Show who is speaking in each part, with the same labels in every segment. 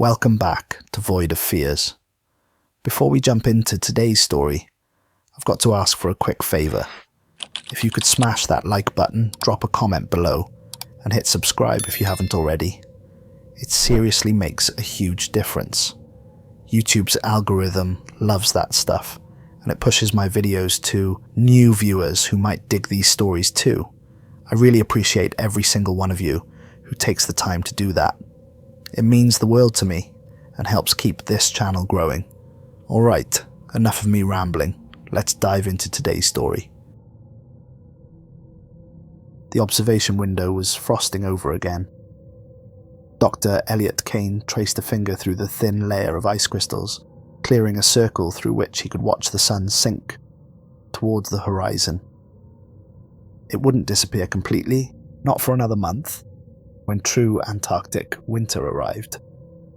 Speaker 1: Welcome back to Void of Fears. Before we jump into today's story, I've got to ask for a quick favour. If you could smash that like button, drop a comment below, and hit subscribe if you haven't already. It seriously makes a huge difference. YouTube's algorithm loves that stuff, and it pushes my videos to new viewers who might dig these stories too. I really appreciate every single one of you who takes the time to do that. It means the world to me and helps keep this channel growing. Alright, enough of me rambling. Let's dive into today's story. The observation window was frosting over again. Dr. Elliott Kane traced a finger through the thin layer of ice crystals, clearing a circle through which he could watch the sun sink towards the horizon. It wouldn't disappear completely, not for another month, when true Antarctic winter arrived,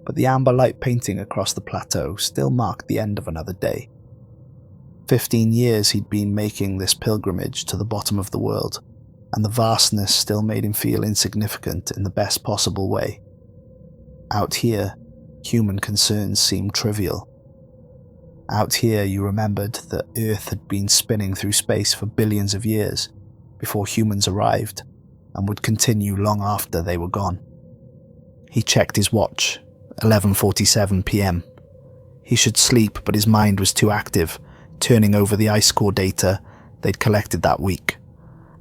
Speaker 1: but the amber light painting across the plateau still marked the end of another day. 15 years he'd been making this pilgrimage to the bottom of the world, and the vastness still made him feel insignificant in the best possible way. Out here, human concerns seemed trivial. Out here you remembered that Earth had been spinning through space for billions of years before humans arrived, and would continue long after they were gone. He checked his watch, 11:47 p.m. He should sleep, but his mind was too active, turning over the ice core data they'd collected that week.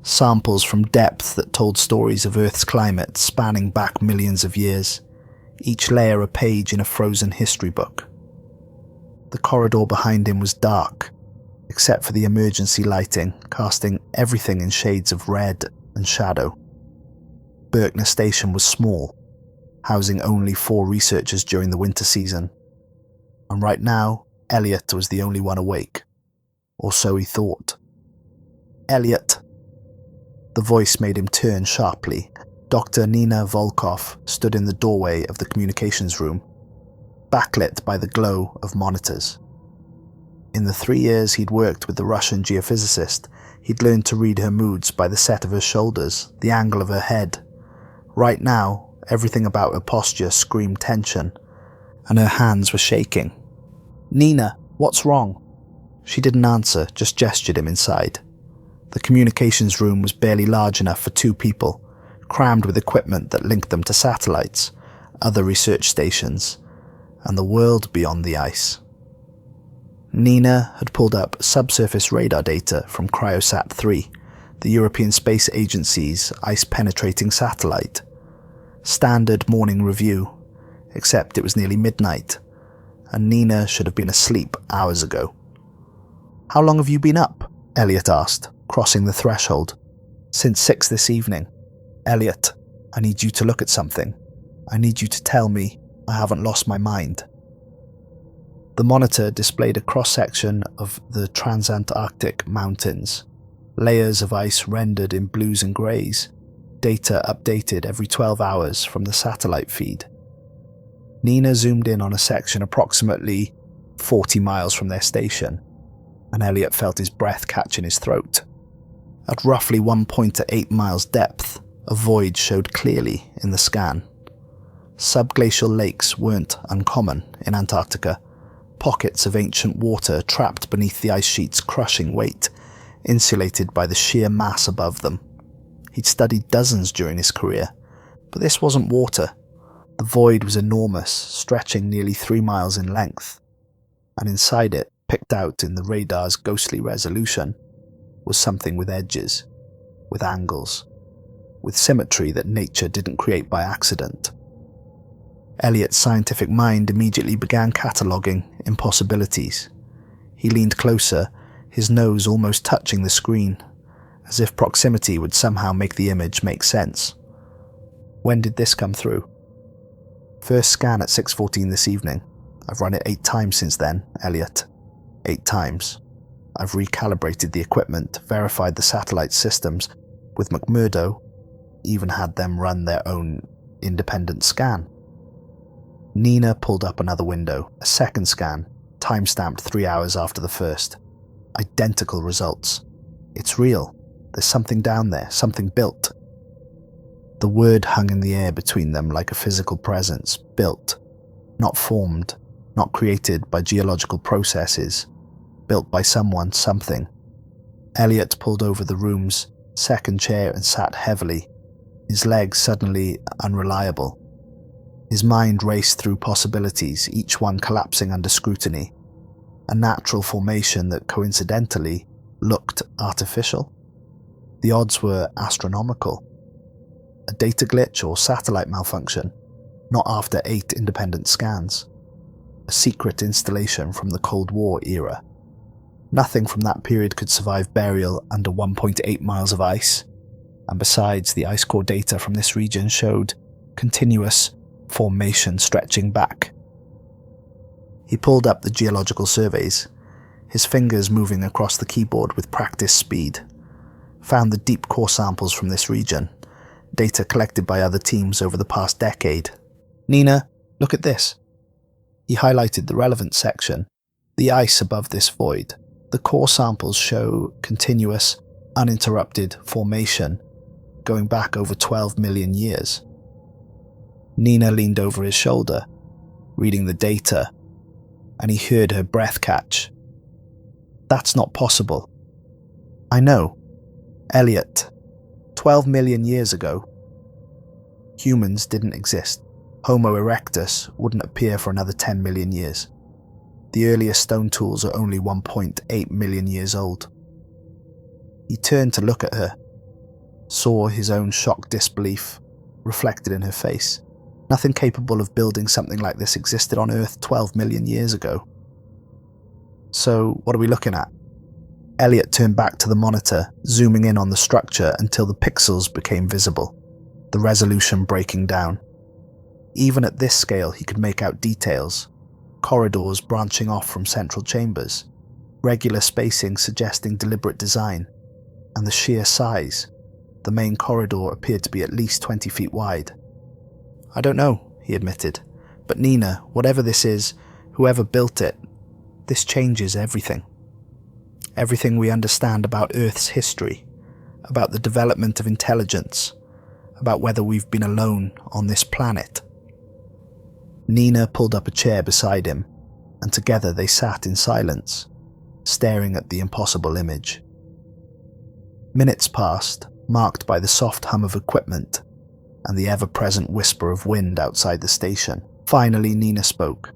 Speaker 1: Samples from depths that told stories of Earth's climate spanning back millions of years, each layer a page in a frozen history book. The corridor behind him was dark, except for the emergency lighting, casting everything in shades of red and shadow. Berkner Station was small, housing only 4 researchers during the winter season. And right now, Elliott was the only one awake. Or so he thought. Elliott. The voice made him turn sharply. Dr. Nina Volkov stood in the doorway of the communications room, backlit by the glow of monitors. In the 3 years he'd worked with the Russian geophysicist, he'd learned to read her moods by the set of her shoulders, the angle of her head. Right now, everything about her posture screamed tension, and her hands were shaking. "Nina, what's wrong?" She didn't answer, just gestured him inside. The communications room was barely large enough for 2 people, crammed with equipment that linked them to satellites, other research stations, and the world beyond the ice. Nina had pulled up subsurface radar data from Cryosat-3, the European Space Agency's ice-penetrating satellite. Standard morning review, except it was nearly midnight, and Nina should have been asleep hours ago. "How long have you been up?" Elliott asked, crossing the threshold. "Since 6 this evening." "Elliott, I need you to look at something. I need you to tell me I haven't lost my mind." The monitor displayed a cross-section of the Transantarctic mountains, layers of ice rendered in blues and greys, data updated every 12 hours from the satellite feed. Nina zoomed in on a section approximately 40 miles from their station, and Elliott felt his breath catch in his throat. At roughly 1.8 miles depth, a void showed clearly in the scan. Subglacial lakes weren't uncommon in Antarctica, pockets of ancient water trapped beneath the ice sheet's crushing weight, insulated by the sheer mass above them. He'd studied dozens during his career, but this wasn't water. The void was enormous, stretching nearly 3 miles in length, and inside it, picked out in the radar's ghostly resolution, was something with edges, with angles, with symmetry that nature didn't create by accident. Elliott's scientific mind immediately began cataloguing impossibilities. He leaned closer, his nose almost touching the screen, as if proximity would somehow make the image make sense. When did this come through? First scan at 6:14 this evening. I've run it 8 times since then, Elliott. 8 times. I've recalibrated the equipment, verified the satellite systems. With McMurdo, even had them run their own independent scan. Nina pulled up another window, a second scan, time-stamped 3 hours after the first. Identical results. It's real. There's something down there, something built. The word hung in the air between them like a physical presence, built. not formed, not created by geological processes, built by someone, something. Elliott pulled over the room's second chair and sat heavily, his legs suddenly unreliable. His mind raced through possibilities, each one collapsing under scrutiny. A natural formation that coincidentally looked artificial. The odds were astronomical. A data glitch or satellite malfunction, not after 8 independent scans. A secret installation from the Cold War era. Nothing from that period could survive burial under 1.8 miles of ice, and besides, the ice core data from this region showed continuous formation stretching back. He pulled up the geological surveys, his fingers moving across the keyboard with practiced speed. Found the deep core samples from this region, data collected by other teams over the past decade. "Nina, look at this." He highlighted the relevant section, the ice above this void. The core samples show continuous, uninterrupted formation going back over 12 million years. Nina leaned over his shoulder, reading the data, and he heard her breath catch. "That's not possible." "I know. Elliott, 12 million years ago, humans didn't exist. Homo erectus wouldn't appear for another 10 million years. The earliest stone tools are only 1.8 million years old." He turned to look at her, saw his own shocked disbelief reflected in her face. Nothing capable of building something like this existed on Earth 12 million years ago. "So, what are we looking at?" Elliott turned back to the monitor, zooming in on the structure until the pixels became visible, the resolution breaking down. Even at this scale, he could make out details, corridors branching off from central chambers, regular spacing suggesting deliberate design, and the sheer size. The main corridor appeared to be at least 20 feet wide. "I don't know," he admitted, "but Nina, whatever this is, whoever built it, this changes everything. Everything we understand about Earth's history, about the development of intelligence, about whether we've been alone on this planet." Nina pulled up a chair beside him, and together they sat in silence, staring at the impossible image. Minutes passed, marked by the soft hum of equipment and the ever-present whisper of wind outside the station. Finally, Nina spoke.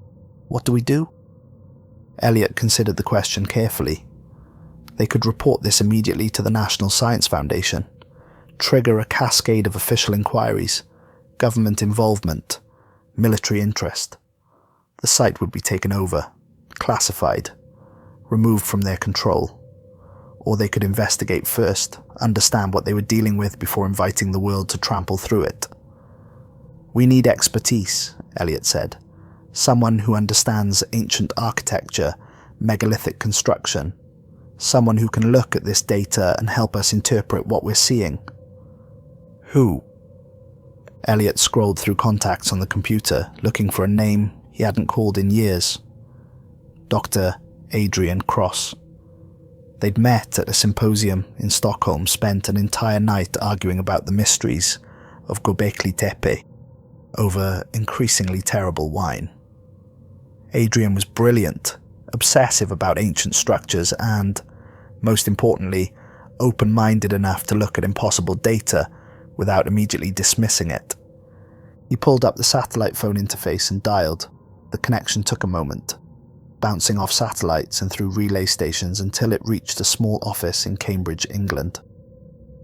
Speaker 1: "What do we do?" Elliott considered the question carefully. They could report this immediately to the National Science Foundation, trigger a cascade of official inquiries, government involvement, military interest. The site would be taken over, classified, removed from their control. Or they could investigate first, understand what they were dealing with before inviting the world to trample through it. "We need expertise," Elliott said. "Someone who understands ancient architecture, megalithic construction. Someone who can look at this data and help us interpret what we're seeing." "Who?" Elliott scrolled through contacts on the computer, looking for a name he hadn't called in years. Dr. Adrian Cross. They'd met at a symposium in Stockholm, spent an entire night arguing about the mysteries of Göbekli Tepe over increasingly terrible wine. Adrian was brilliant, obsessive about ancient structures and, most importantly, open-minded enough to look at impossible data without immediately dismissing it. He pulled up the satellite phone interface and dialed. The connection took a moment, bouncing off satellites and through relay stations until it reached a small office in Cambridge, England.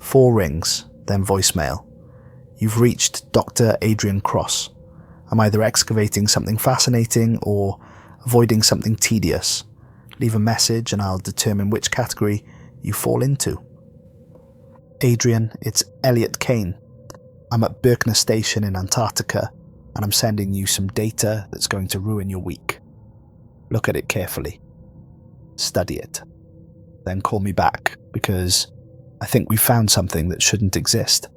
Speaker 1: 4 rings, then voicemail. "You've reached Dr. Adrian Cross. I'm either excavating something fascinating or avoiding something tedious. Leave a message and I'll determine which category you fall into." "Adrian, it's Elliott Kane. I'm at Birkner Station in Antarctica, and I'm sending you some data that's going to ruin your week. Look at it carefully. Study it. Then call me back, because I think we found something that shouldn't exist."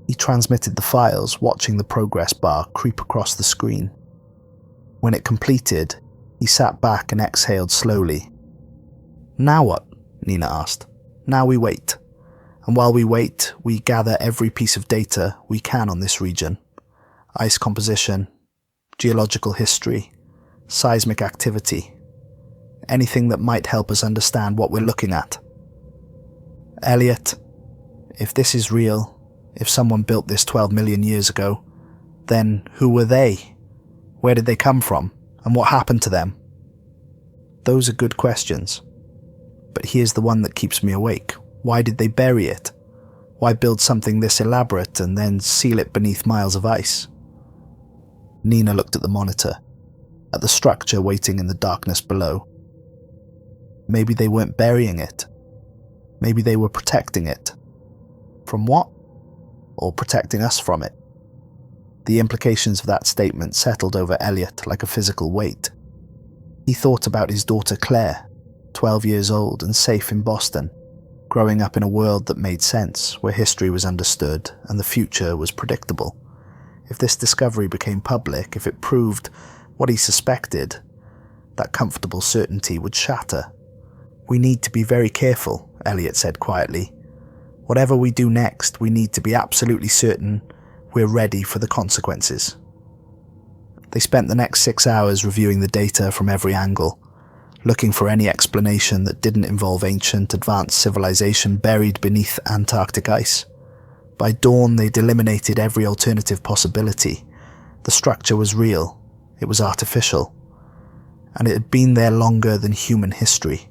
Speaker 1: He transmitted the files, watching the progress bar creep across the screen. When it completed, he sat back and exhaled slowly. "Now what?" Nina asked. "Now we wait. And while we wait, we gather every piece of data we can on this region. Ice composition, geological history, seismic activity, anything that might help us understand what we're looking at. Elliott, if this is real, if someone built this 12 million years ago, then who were they? Where did they come from? And what happened to them? Those are good questions. But here's the one that keeps me awake. Why did they bury it? Why build something this elaborate and then seal it beneath miles of ice? Nina looked at the monitor, at the structure waiting in the darkness below. Maybe they weren't burying it. Maybe they were protecting it. From what? Or protecting us from it. The implications of that statement settled over Elliott like a physical weight. He thought about his daughter Claire, 12 years old and safe in Boston, growing up in a world that made sense, where history was understood and the future was predictable. If this discovery became public, if it proved what he suspected, that comfortable certainty would shatter. "We need to be very careful," Elliott said quietly. "Whatever we do next, we need to be absolutely certain we're ready for the consequences." They spent the next 6 hours reviewing the data from every angle, looking for any explanation that didn't involve ancient, advanced civilization buried beneath Antarctic ice. By dawn, they'd eliminated every alternative possibility. The structure was real, it was artificial, and it had been there longer than human history.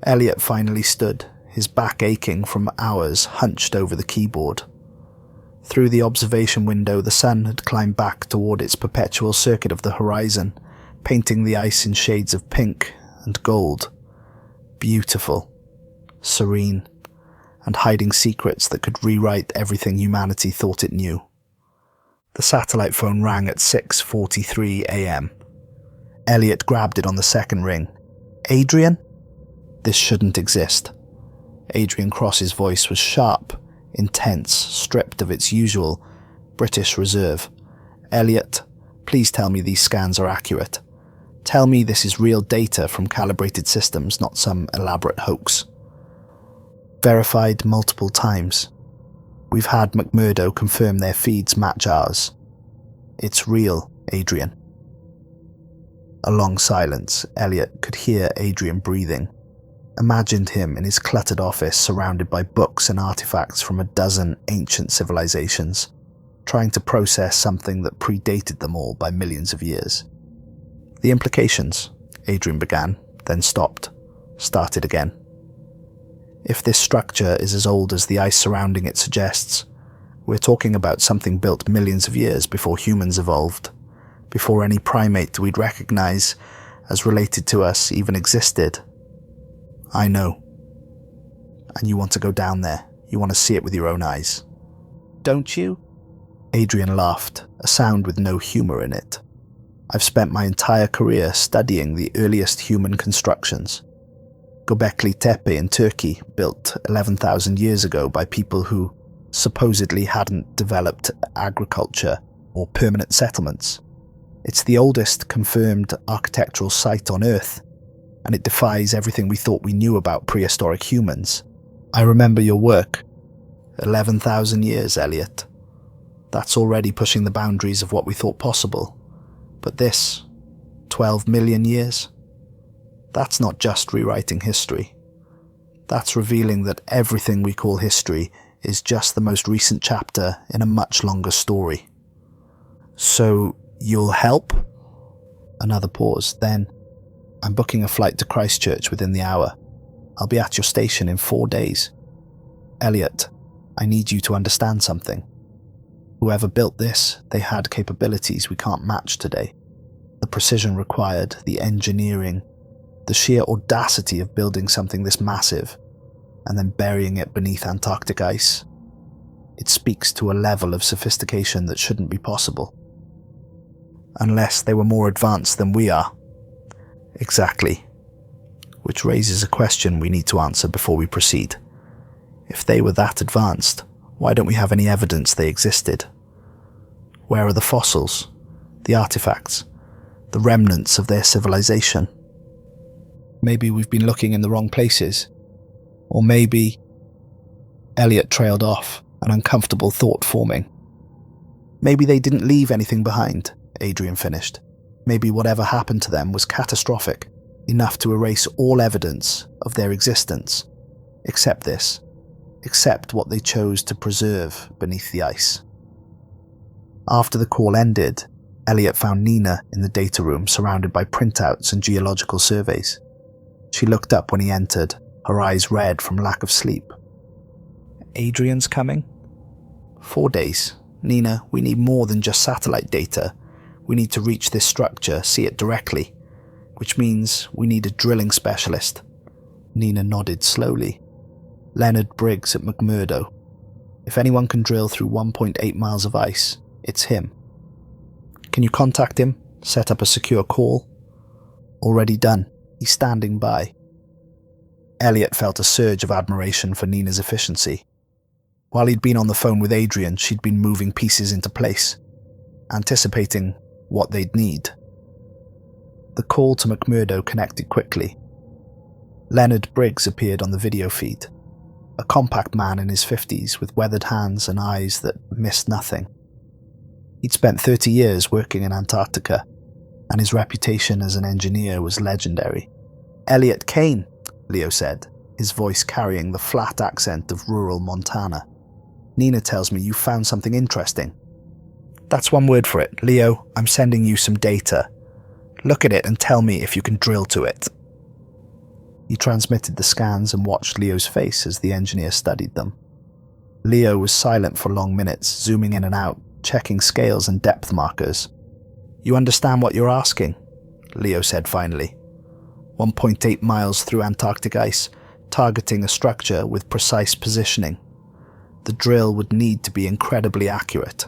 Speaker 1: Elliott finally stood, his back aching from hours, hunched over the keyboard. Through the observation window, the sun had climbed back toward its perpetual circuit of the horizon, painting the ice in shades of pink and gold. Beautiful, serene, and hiding secrets that could rewrite everything humanity thought it knew. The satellite phone rang at 6:43 a.m. Elliott grabbed it on the second ring. "Adrian?" This shouldn't exist. Adrian Cross's voice was sharp, intense, stripped of its usual British reserve. "Elliott, please tell me these scans are accurate. Tell me this is real data from calibrated systems, not some elaborate hoax." "Verified multiple times. We've had McMurdo confirm their feeds match ours. It's real, Adrian." A long silence. Elliott could hear Adrian breathing. Imagined him in his cluttered office surrounded by books and artifacts from a dozen ancient civilizations, trying to process something that predated them all by millions of years. "The implications," Adrian began, then stopped, started again. "If this structure is as old as the ice surrounding it suggests, we're talking about something built millions of years before humans evolved, before any primate we'd recognize as related to us even existed." "I know. And you want to go down there. You want to see it with your own eyes." "Don't you?" Adrian laughed, a sound with no humor in it. "I've spent my entire career studying the earliest human constructions. Göbekli Tepe in Turkey, built 11,000 years ago by people who supposedly hadn't developed agriculture or permanent settlements. It's the oldest confirmed architectural site on Earth, and it defies everything we thought we knew about prehistoric humans. I remember your work. 11,000 years, Elliott. That's already pushing the boundaries of what we thought possible. But this, 12 million years? That's not just rewriting history. That's revealing that everything we call history is just the most recent chapter in a much longer story." "So, you'll help?" Another pause, then, "I'm booking a flight to Christchurch within the hour. I'll be at your station in 4 days. Elliott, I need you to understand something. Whoever built this, they had capabilities we can't match today. The precision required, the engineering, the sheer audacity of building something this massive, and then burying it beneath Antarctic ice. It speaks to a level of sophistication that shouldn't be possible. Unless they were more advanced than we are." "Exactly. Which raises a question we need to answer before we proceed. If they were that advanced, why don't we have any evidence they existed? Where are the fossils, the artifacts, the remnants of their civilization? Maybe we've been looking in the wrong places. Or maybe..." Elliott trailed off, an uncomfortable thought forming. "Maybe they didn't leave anything behind," Adrian finished. Maybe whatever happened to them was catastrophic, enough to erase all evidence of their existence, except this, except what they chose to preserve beneath the ice. After the call ended, Elliott found Nina in the data room surrounded by printouts and geological surveys. She looked up when he entered, her eyes red from lack of sleep. Adrian's coming? 4 days. Nina, we need more than just satellite data. We need to reach this structure, see it directly, which means we need a drilling specialist. Nina nodded slowly. Leonard Briggs at McMurdo. If anyone can drill through 1.8 miles of ice, it's him. Can you contact him? Set up a secure call? Already done. He's standing by. Elliott felt a surge of admiration for Nina's efficiency. While he'd been on the phone with Adrian, she'd been moving pieces into place, anticipating what they'd need. The call to McMurdo connected quickly. Leonard Briggs appeared on the video feed, a compact man in his 50s with weathered hands and eyes that missed nothing. He'd spent 30 years working in Antarctica, and his reputation as an engineer was legendary. Elliott Kane, Leo said, his voice carrying the flat accent of rural Montana. Nina tells me you found something interesting. That's one word for it. Leo, I'm sending you some data. Look at it and tell me if you can drill to it. He transmitted the scans and watched Leo's face as the engineer studied them. Leo was silent for long minutes, zooming in and out, checking scales and depth markers. You understand what you're asking? Leo said finally. 1.8 miles through Antarctic ice, targeting a structure with precise positioning. The drill would need to be incredibly accurate.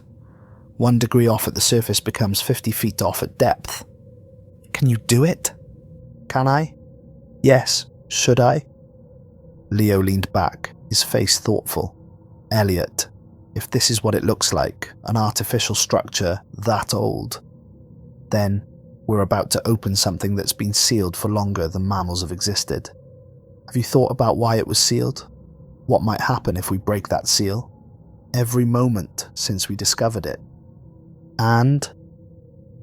Speaker 1: 1 degree off at the surface becomes 50 feet off at depth. Can you do it? Can I? Yes. Should I? Leo leaned back, his face thoughtful. Elliott, if this is what it looks like, an artificial structure that old, then we're about to open something that's been sealed for longer than mammals have existed. Have you thought about why it was sealed? What might happen if we break that seal? Every moment since we discovered it. And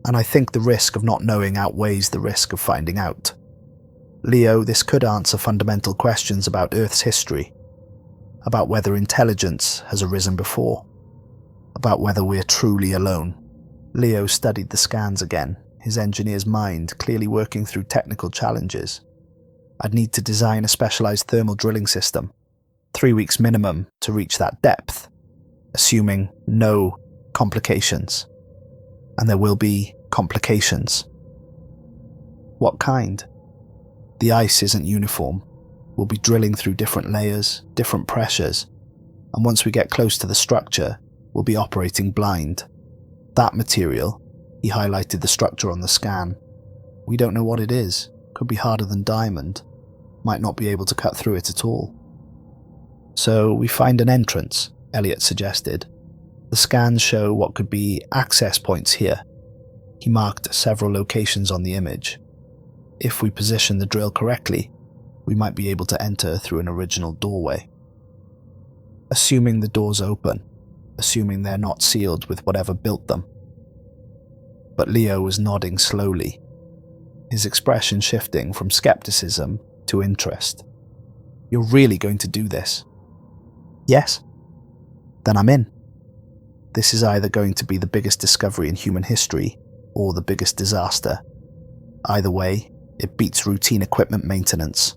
Speaker 1: I think the risk of not knowing outweighs the risk of finding out. Leo, this could answer fundamental questions about Earth's history, about whether intelligence has arisen before, about whether we're truly alone. Leo studied the scans again, his engineer's mind clearly working through technical challenges. I'd need to design a specialized thermal drilling system, 3 weeks minimum to reach that depth, assuming no complications. And there will be complications. What kind? The ice isn't uniform. We'll be drilling through different layers, different pressures, and once we get close to the structure, we'll be operating blind. That material, he highlighted the structure on the scan. We don't know what it is. Could be harder than diamond. Might not be able to cut through it at all. So we find an entrance, Elliott suggested. The scans show what could be access points here. He marked several locations on the image. If we position the drill correctly, we might be able to enter through an original doorway. Assuming the doors open, assuming they're not sealed with whatever built them. But Leo was nodding slowly, his expression shifting from skepticism to interest. You're really going to do this? Yes. Then I'm in. This is either going to be the biggest discovery in human history or the biggest disaster. Either way, it beats routine equipment maintenance.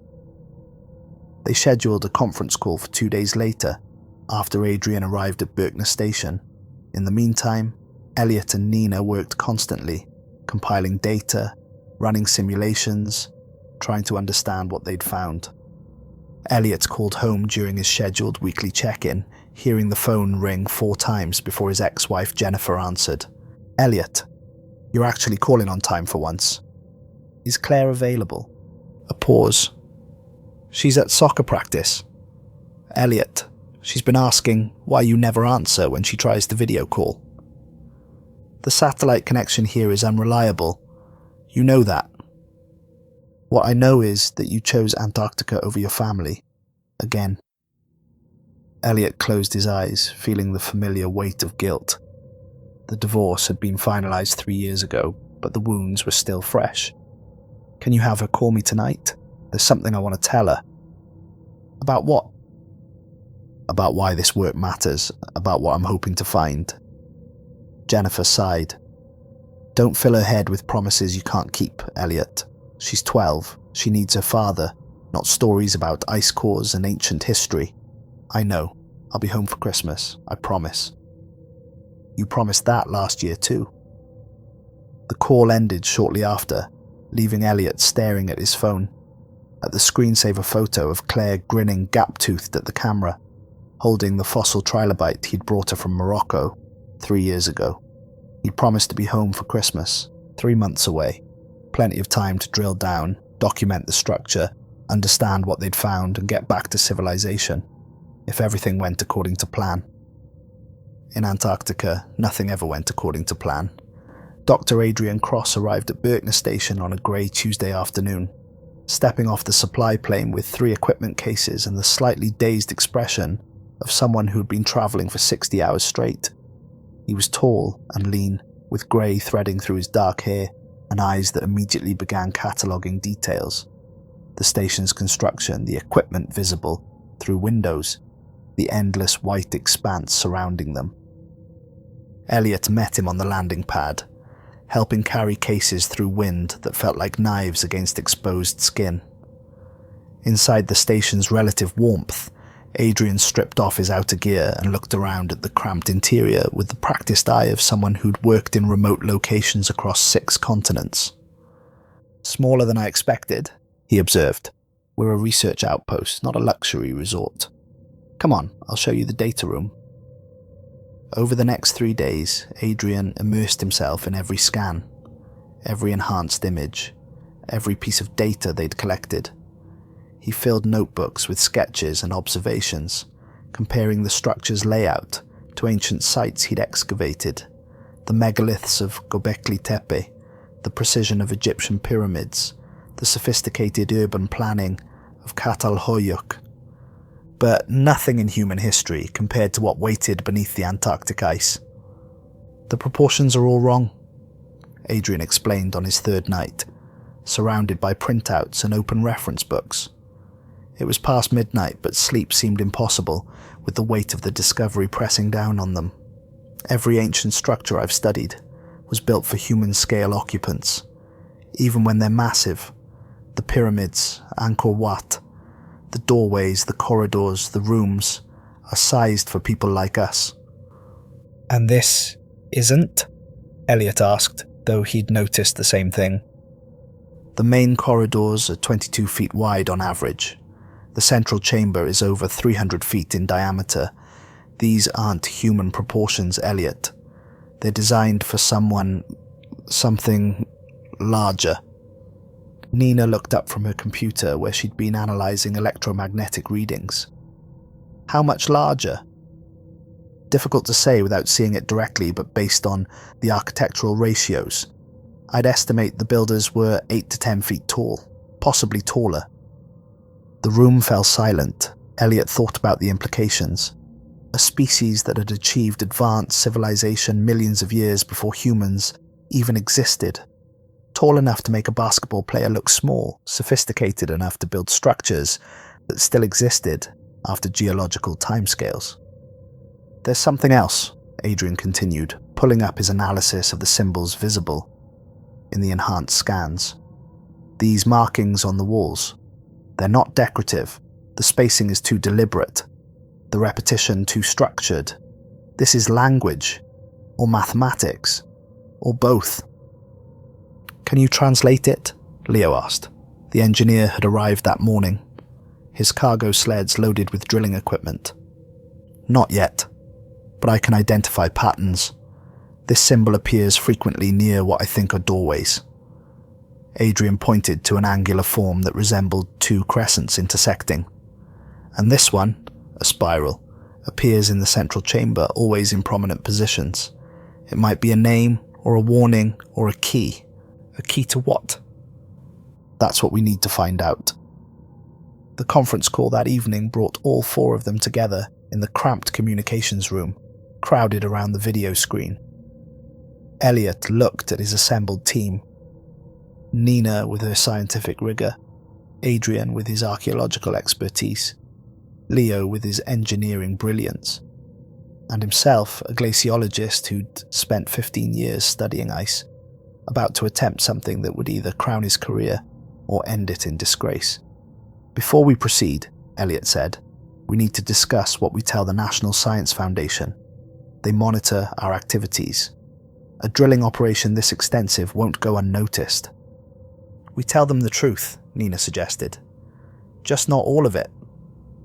Speaker 1: They scheduled a conference call for 2 days later, after Adrian arrived at Birkner Station. In the meantime, Elliott and Nina worked constantly, compiling data, running simulations, trying to understand what they'd found. Elliott called home during his scheduled weekly check-in, hearing the phone ring 4 times before his ex-wife Jennifer answered. Elliott, you're actually calling on time for once. Is Claire available? A pause. She's at soccer practice. Elliott, she's been asking why you never answer when she tries the video call. The satellite connection here is unreliable. You know that. What I know is that you chose Antarctica over your family. Again. Elliott closed his eyes, feeling the familiar weight of guilt. The divorce had been finalized 3 years ago, but the wounds were still fresh. Can you have her call me tonight? There's something I want to tell her. About what? About why this work matters, about what I'm hoping to find. Jennifer sighed. Don't fill her head with promises you can't keep, Elliott. She's 12. She needs her father, not stories about ice cores and ancient history. I know. I'll be home for Christmas, I promise. You promised that last year too. The call ended shortly after, leaving Elliott staring at his phone, at the screensaver photo of Claire grinning gap-toothed at the camera, holding the fossil trilobite he'd brought her from Morocco 3 years ago. He'd promised to be home for Christmas, 3 months away. Plenty of time to drill down, document the structure, understand what they'd found and get back to civilization, if everything went according to plan. In Antarctica, nothing ever went according to plan. Dr. Adrian Cross arrived at Berkner Station on a grey Tuesday afternoon, stepping off the supply plane with 3 equipment cases and the slightly dazed expression of someone who'd been travelling for 60 hours straight. He was tall and lean, with grey threading through his dark hair and eyes that immediately began cataloguing details. The station's construction, the equipment visible through windows, the endless white expanse surrounding them. Elliott met him on the landing pad, helping carry cases through wind that felt like knives against exposed skin. Inside the station's relative warmth, Adrian stripped off his outer gear and looked around at the cramped interior with the practiced eye of someone who'd worked in remote locations across 6 continents. Smaller than I expected, he observed. We're a research outpost, not a luxury resort. Come on, I'll show you the data room. Over the next 3 days, Adrian immersed himself in every scan, every enhanced image, every piece of data they'd collected. He filled notebooks with sketches and observations, comparing the structure's layout to ancient sites he'd excavated, the megaliths of Göbekli Tepe, the precision of Egyptian pyramids, the sophisticated urban planning of Çatalhöyük. But nothing in human history compared to what waited beneath the Antarctic ice. The proportions are all wrong, Adrian explained on his 3rd night, surrounded by printouts and open reference books. It was past midnight, but sleep seemed impossible with the weight of the discovery pressing down on them. Every ancient structure I've studied was built for human-scale occupants, even when they're massive. The pyramids, Angkor Wat, the doorways, the corridors, the rooms are sized for people like us. And this isn't? Elliott asked, though he'd noticed the same thing. The main corridors are 22 feet wide on average. The central chamber is over 300 feet in diameter. These aren't human proportions, Elliott. They're designed for something larger. Nina looked up from her computer where she'd been analysing electromagnetic readings. How much larger? Difficult to say without seeing it directly, but based on the architectural ratios, I'd estimate the builders were 8 to 10 feet tall, possibly taller. The room fell silent. Elliott thought about the implications. A species that had achieved advanced civilization millions of years before humans even existed. Tall enough to make a basketball player look small, sophisticated enough to build structures that still existed after geological timescales. There's something else, Adrian continued, pulling up his analysis of the symbols visible in the enhanced scans. These markings on the walls. They're not decorative. The spacing is too deliberate. The repetition too structured. This is language, or mathematics, or both. Can you translate it? Leo asked. The engineer had arrived that morning, his cargo sleds loaded with drilling equipment. Not yet, but I can identify patterns. This symbol appears frequently near what I think are doorways. Adrian pointed to an angular form that resembled 2 crescents intersecting. And this one, a spiral, appears in the central chamber, always in prominent positions. It might be a name, or a warning, or a key. A key to what? That's what we need to find out. The conference call that evening brought all 4 of them together in the cramped communications room, crowded around the video screen. Elliott looked at his assembled team. Nina with her scientific rigour, Adrian with his archaeological expertise, Leo with his engineering brilliance, and himself a glaciologist who'd spent 15 years studying ice, about to attempt something that would either crown his career or end it in disgrace. "Before we proceed," Elliott said, "we need to discuss what we tell the National Science Foundation. They monitor our activities. A drilling operation this extensive won't go unnoticed." "We tell them the truth," Nina suggested. "Just not all of it.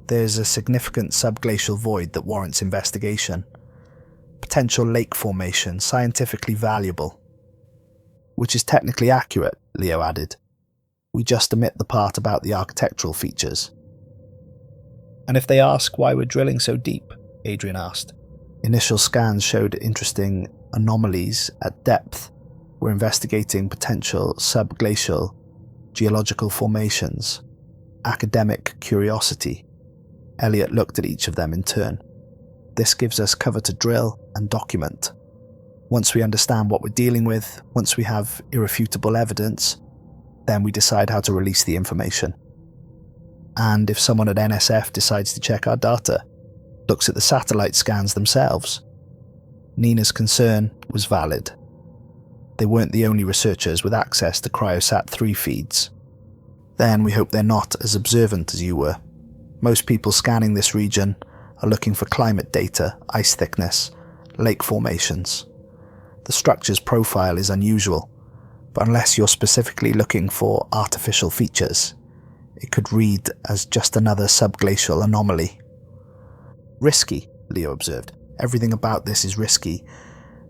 Speaker 1: There's a significant subglacial void that warrants investigation. Potential lake formation, scientifically valuable." "Which is technically accurate," Leo added. "We just omit the part about the architectural features." "And if they ask why we're drilling so deep?" Adrian asked. "Initial scans showed interesting anomalies at depth. We're investigating potential subglacial geological formations. Academic curiosity." Elliott looked at each of them in turn. "This gives us cover to drill and document. Once we understand what we're dealing with, once we have irrefutable evidence, then we decide how to release the information. And if someone at NSF decides to check our data, looks at the satellite scans themselves." Nina's concern was valid. They weren't the only researchers with access to Cryosat-3 feeds. "Then we hope they're not as observant as you were. Most people scanning this region are looking for climate data, ice thickness, lake formations. The structure's profile is unusual, but unless you're specifically looking for artificial features, it could read as just another subglacial anomaly." "Risky," Leo observed. "Everything about this is risky,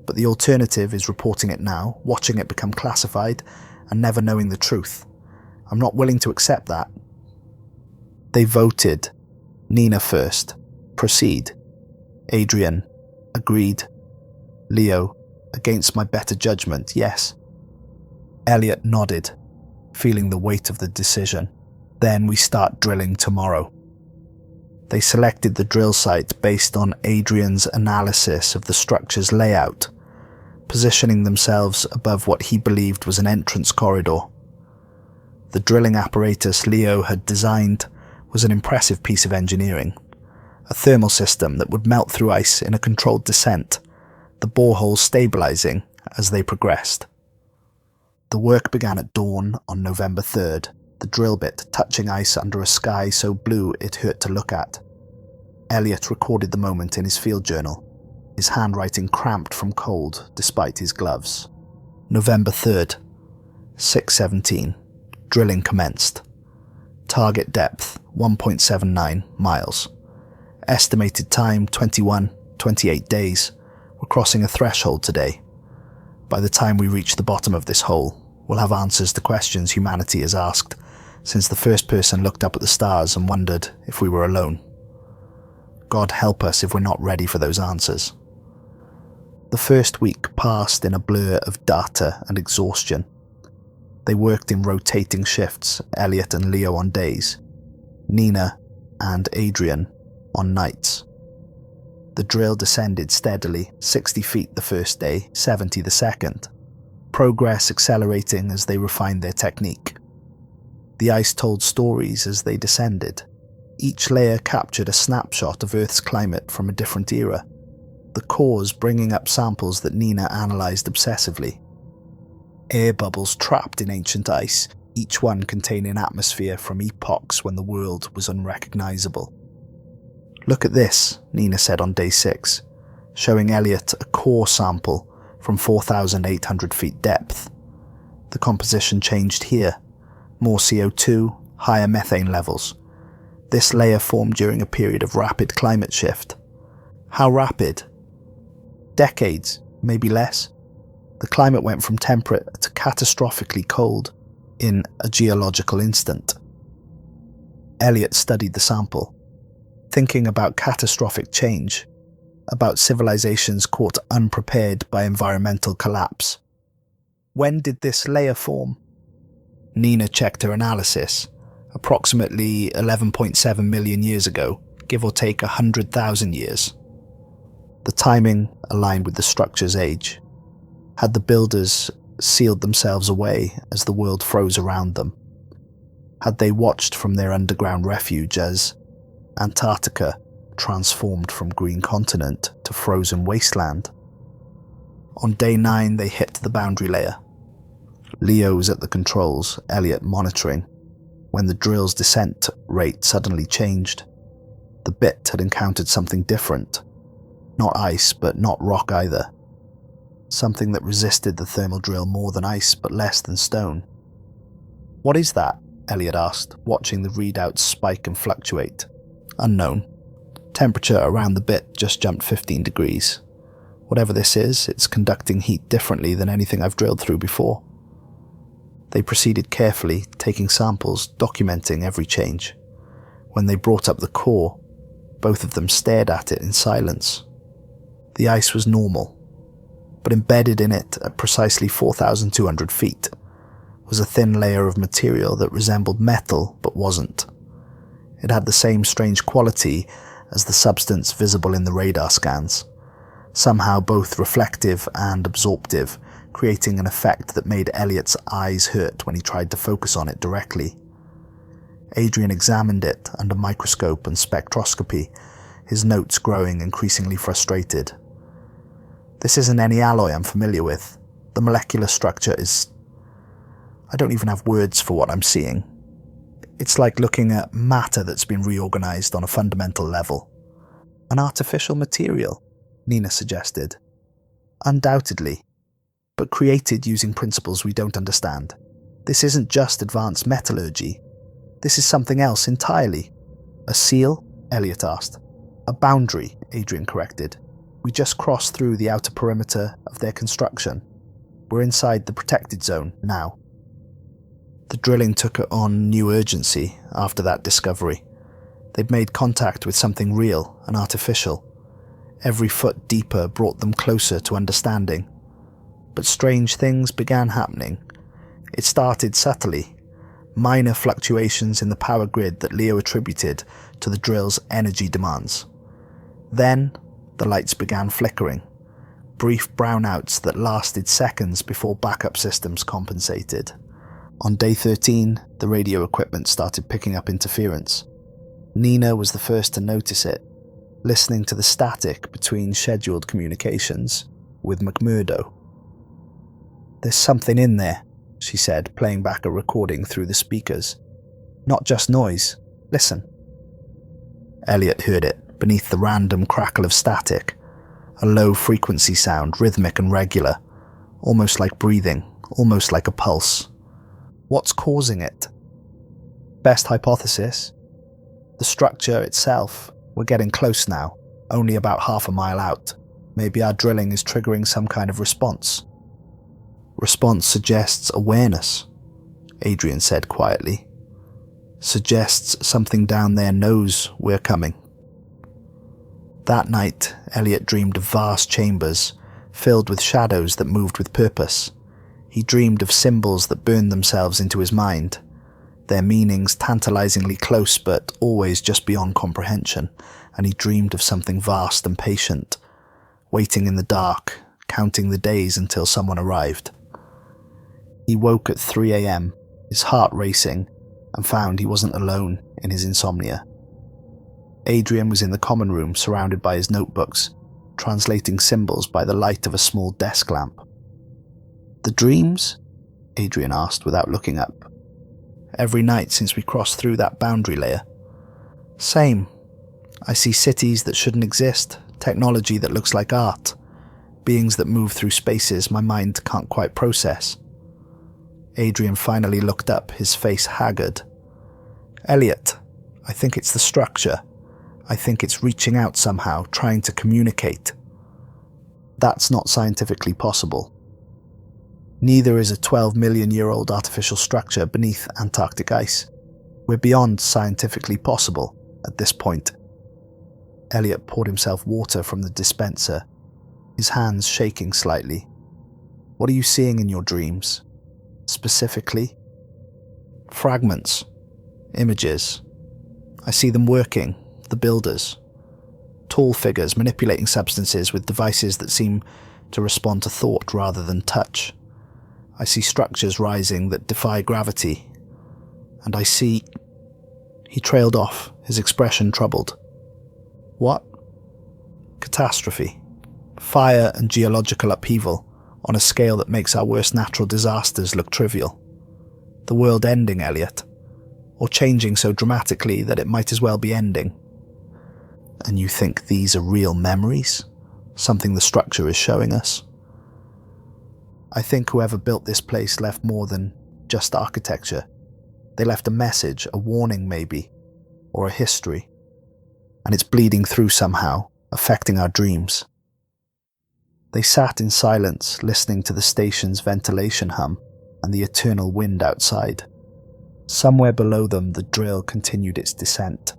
Speaker 1: but the alternative is reporting it now, watching it become classified, and never knowing the truth. I'm not willing to accept that." They voted. Nina first. "Proceed." Adrian. "Agreed." Leo. "Against my better judgment, yes." Elliott nodded, feeling the weight of the decision. "Then we start drilling tomorrow." They selected the drill site based on Adrian's analysis of the structure's layout, positioning themselves above what he believed was an entrance corridor. The drilling apparatus Leo had designed was an impressive piece of engineering, a thermal system that would melt through ice in a controlled descent, the boreholes stabilizing as they progressed. The work began at dawn on November 3rd, the drill bit touching ice under a sky so blue it hurt to look at. Elliott recorded the moment in his field journal, his handwriting cramped from cold despite his gloves. November 3rd, 6:17. Drilling commenced. Target depth 1.79 miles. Estimated time 28 days. We're crossing a threshold today. By the time we reach the bottom of this hole, we'll have answers to questions humanity has asked since the first person looked up at the stars and wondered if we were alone. God help us if we're not ready for those answers. The first week passed in a blur of data and exhaustion. They worked in rotating shifts, Elliott and Leo on days, Nina and Adrian on nights. The drill descended steadily, 60 feet the first day, 70 the second, progress accelerating as they refined their technique. The ice told stories as they descended. Each layer captured a snapshot of Earth's climate from a different era, the cores bringing up samples that Nina analysed obsessively. Air bubbles trapped in ancient ice, each one containing atmosphere from epochs when the world was unrecognisable. "Look at this," Nina said on day 6, showing Elliott a core sample from 4,800 feet depth. The composition changed here. More CO2, higher methane levels. This layer formed during a period of rapid climate shift. How rapid? Decades, maybe less. The climate went from temperate to catastrophically cold in a geological instant. Elliott studied the sample, thinking about catastrophic change, about civilizations caught unprepared by environmental collapse. When did this layer form? Nina checked her analysis. Approximately 11.7 million years ago, give or take 100,000 years. The timing aligned with the structure's age. Had the builders sealed themselves away as the world froze around them? Had they watched from their underground refuge as Antarctica transformed from green continent to frozen wasteland? On day 9, they hit the boundary layer. Leo was at the controls, Elliott monitoring, when the drill's descent rate suddenly changed. The bit had encountered something different. Not ice, but not rock either. Something that resisted the thermal drill more than ice, but less than stone. "What is that?" Elliott asked, watching the readouts spike and fluctuate. "Unknown. Temperature around the bit just jumped 15 degrees. Whatever this is, it's conducting heat differently than anything I've drilled through before." They proceeded carefully, taking samples, documenting every change. When they brought up the core, both of them stared at it in silence. The ice was normal, but embedded in it at precisely 4,200 feet was a thin layer of material that resembled metal but wasn't. It had the same strange quality as the substance visible in the radar scans, somehow both reflective and absorptive, creating an effect that made Elliott's eyes hurt when he tried to focus on it directly. Adrian examined it under microscope and spectroscopy, his notes growing increasingly frustrated. "This isn't any alloy I'm familiar with. The molecular structure is... I don't even have words for what I'm seeing. It's like looking at matter that's been reorganized on a fundamental level." "An artificial material," Nina suggested. "Undoubtedly, but created using principles we don't understand. This isn't just advanced metallurgy. This is something else entirely." "A seal?" Elliott asked. "A boundary," Adrian corrected. "We just crossed through the outer perimeter of their construction. We're inside the protected zone now." The drilling took on new urgency after that discovery. They'd made contact with something real and artificial. Every foot deeper brought them closer to understanding. But strange things began happening. It started subtly. Minor fluctuations in the power grid that Leo attributed to the drill's energy demands. Then, the lights began flickering. Brief brownouts that lasted seconds before backup systems compensated. On day 13, the radio equipment started picking up interference. Nina was the first to notice it, listening to the static between scheduled communications with McMurdo. "There's something in there," she said, playing back a recording through the speakers. "Not just noise. Listen." Elliott heard it, beneath the random crackle of static. A low-frequency sound, rhythmic and regular. Almost like breathing, almost like a pulse. "What's causing it?" "Best hypothesis. The structure itself. We're getting close now, only about half a mile out. Maybe our drilling is triggering some kind of response." "Response suggests awareness," Adrian said quietly. "Suggests something down there knows we're coming." That night, Elliott dreamed of vast chambers, filled with shadows that moved with purpose. He dreamed of symbols that burned themselves into his mind, their meanings tantalizingly close but always just beyond comprehension, and he dreamed of something vast and patient, waiting in the dark, counting the days until someone arrived. He woke at 3 a.m., his heart racing, and found he wasn't alone in his insomnia. Adrian was in the common room, surrounded by his notebooks, translating symbols by the light of a small desk lamp. "The dreams?" Adrian asked without looking up. "Every night since we crossed through that boundary layer." "Same. I see cities that shouldn't exist, technology that looks like art, beings that move through spaces my mind can't quite process." Adrian finally looked up, his face haggard. "Elliott, I think it's the structure. I think it's reaching out somehow, trying to communicate." "That's not scientifically possible." "Neither is a 12-million-year-old artificial structure beneath Antarctic ice. We're beyond scientifically possible at this point." Elliott poured himself water from the dispenser, his hands shaking slightly. "What are you seeing in your dreams? Specifically?" "Fragments. Images. I see them working, the builders. Tall figures manipulating substances with devices that seem to respond to thought rather than touch. I see structures rising that defy gravity. And I see... He trailed off, his expression troubled. What? Catastrophe. Fire and geological upheaval on a scale that makes our worst natural disasters look trivial. The world ending, Elliott. Or changing so dramatically that it might as well be ending. And you think these are real memories? Something the structure is showing us? I think whoever built this place left more than just architecture. They left a message, a warning maybe, or a history. And it's bleeding through somehow, affecting our dreams. They sat in silence, listening to the station's ventilation hum and the eternal wind outside. Somewhere below them, the drill continued its descent,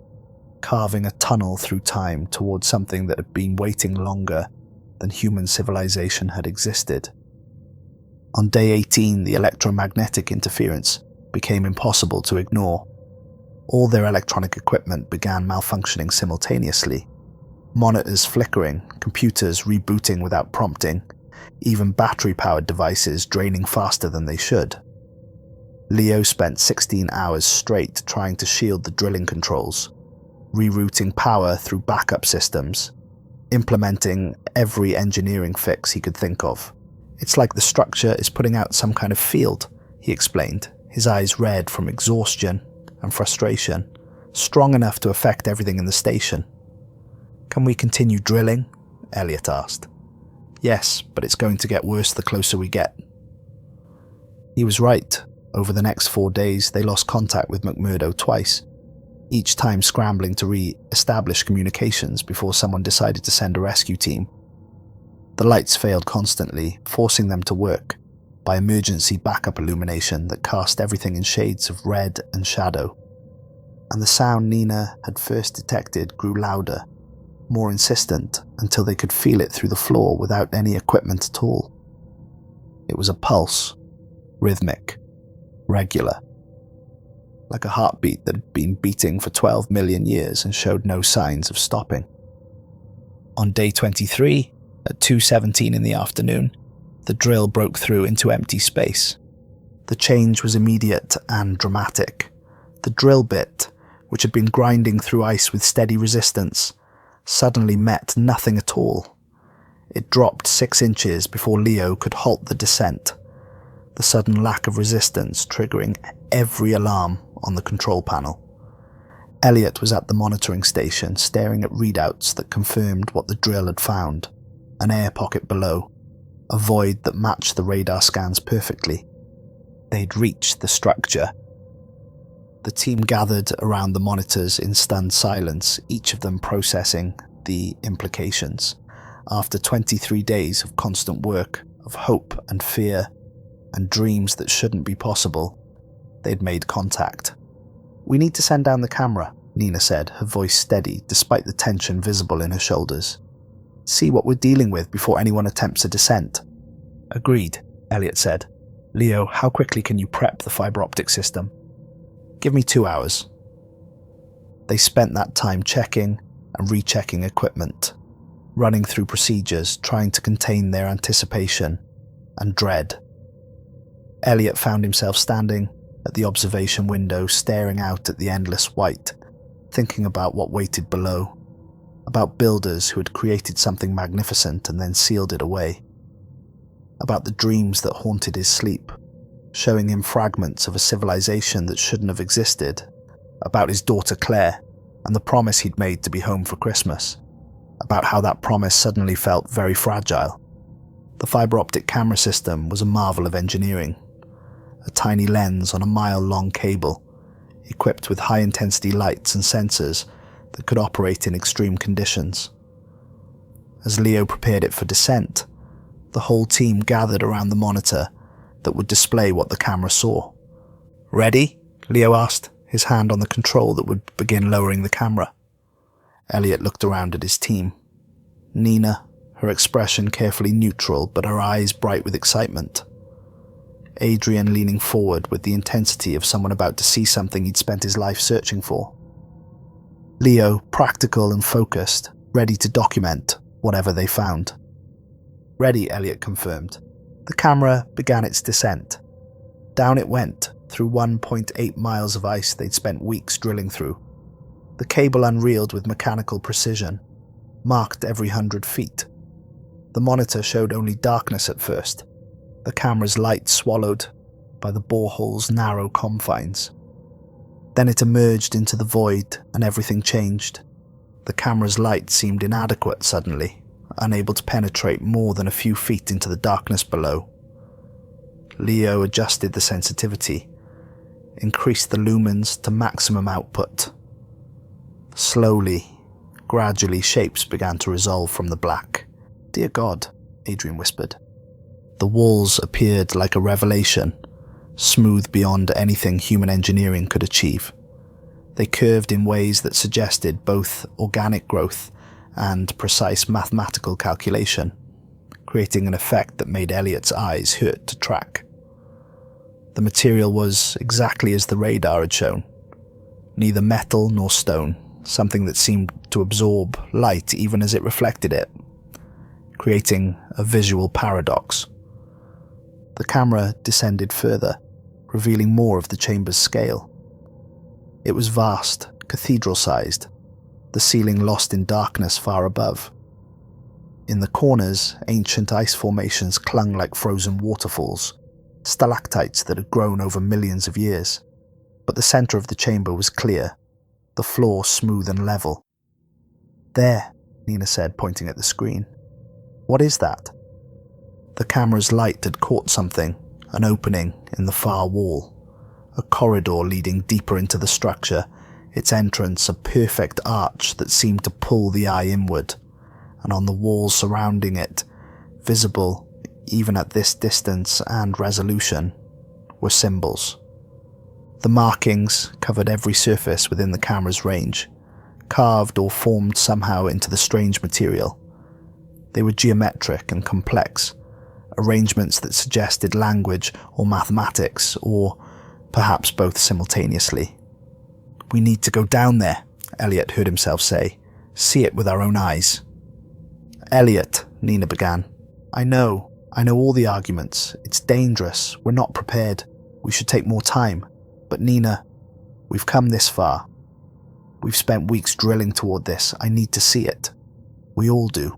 Speaker 1: carving a tunnel through time towards something that had been waiting longer than human civilization had existed. On day 18, the electromagnetic interference became impossible to ignore. All their electronic equipment began malfunctioning simultaneously. Monitors flickering, computers rebooting without prompting, even battery-powered devices draining faster than they should. Leo spent 16 hours straight trying to shield the drilling controls, rerouting power through backup systems, implementing every engineering fix he could think of. It's like the structure is putting out some kind of field, he explained, his eyes red from exhaustion and frustration, strong enough to affect everything in the station. Can we continue drilling? Elliott asked. Yes, but it's going to get worse the closer we get. He was right. Over the next 4 days, they lost contact with McMurdo twice, each time scrambling to re-establish communications before someone decided to send a rescue team. The lights failed constantly, forcing them to work by emergency backup illumination that cast everything in shades of red and shadow. And the sound Nina had first detected grew louder, more insistent, until they could feel it through the floor without any equipment at all. It was a pulse, rhythmic, regular, like a heartbeat that had been beating for 12 million years and showed no signs of stopping. On day 23, at 2:17 in the afternoon, the drill broke through into empty space. The change was immediate and dramatic. The drill bit, which had been grinding through ice with steady resistance, suddenly met nothing at all. It dropped 6 inches before Leo could halt the descent, the sudden lack of resistance triggering every alarm on the control panel. Elliott was at the monitoring station, staring at readouts that confirmed what the drill had found. An air pocket below, a void that matched the radar scans perfectly. They'd reached the structure. The team gathered around the monitors in stunned silence, each of them processing the implications. After 23 days of constant work, of hope and fear, and dreams that shouldn't be possible, they'd made contact. "We need to send down the camera," Nina said, her voice steady despite the tension visible in her shoulders. "See what we're dealing with before anyone attempts a descent." "Agreed," Elliott said. "Leo, how quickly can you prep the fiber optic system?" "Give me 2 hours." They spent that time checking and rechecking equipment, running through procedures, trying to contain their anticipation and dread. Elliott found himself standing at the observation window, staring out at the endless white, thinking about what waited below, about builders who had created something magnificent and then sealed it away, about the dreams that haunted his sleep, showing him fragments of a civilization that shouldn't have existed, about his daughter Claire and the promise he'd made to be home for Christmas, about how that promise suddenly felt very fragile. The fiber optic camera system was a marvel of engineering, a tiny lens on a mile-long cable, equipped with high-intensity lights and sensors that could operate in extreme conditions. As Leo prepared it for descent, the whole team gathered around the monitor that would display what the camera saw. "Ready?" Leo asked, his hand on the control that would begin lowering the camera. Elliott looked around at his team. Nina, her expression carefully neutral but her eyes bright with excitement. Adrian leaning forward with the intensity of someone about to see something he'd spent his life searching for. Leo, practical and focused, ready to document whatever they found. "Ready," Elliott confirmed. The camera began its descent. Down it went, through 1.8 miles of ice they'd spent weeks drilling through. The cable unreeled with mechanical precision, marked every 100 feet. The monitor showed only darkness at first, the camera's light swallowed by the borehole's narrow confines. Then it emerged into the void and everything changed. The camera's light seemed inadequate suddenly, unable to penetrate more than a few feet into the darkness below. Leo adjusted the sensitivity, increased the lumens to maximum output. Slowly, gradually, shapes began to resolve from the black. "Dear God," Adrian whispered. The walls appeared like a revelation, smooth beyond anything human engineering could achieve. They curved in ways that suggested both organic growth and precise mathematical calculation, creating an effect that made Elliott's eyes hurt to track. The material was exactly as the radar had shown. Neither metal nor stone, something that seemed to absorb light even as it reflected it, creating a visual paradox. The camera descended further, revealing more of the chamber's scale. It was vast, cathedral-sized, the ceiling lost in darkness far above. In the corners, ancient ice formations clung like frozen waterfalls, stalactites that had grown over millions of years. But the center of the chamber was clear, the floor smooth and level. "There," Nina said, pointing at the screen. "What is that?" The camera's light had caught something, an opening in the far wall, a corridor leading deeper into the structure, its entrance a perfect arch that seemed to pull the eye inward, and on the walls surrounding it, visible even at this distance and resolution, were symbols. The markings covered every surface within the camera's range, carved or formed somehow into the strange material. They were geometric and complex, arrangements that suggested language or mathematics, or perhaps both simultaneously. "We need to go down there," Elliott heard himself say. "See it with our own eyes." "Elliott," Nina began. I know all the arguments. It's dangerous. We're not prepared. We should take more time. But Nina, we've come this far. We've spent weeks drilling toward this. I need to see it. We all do."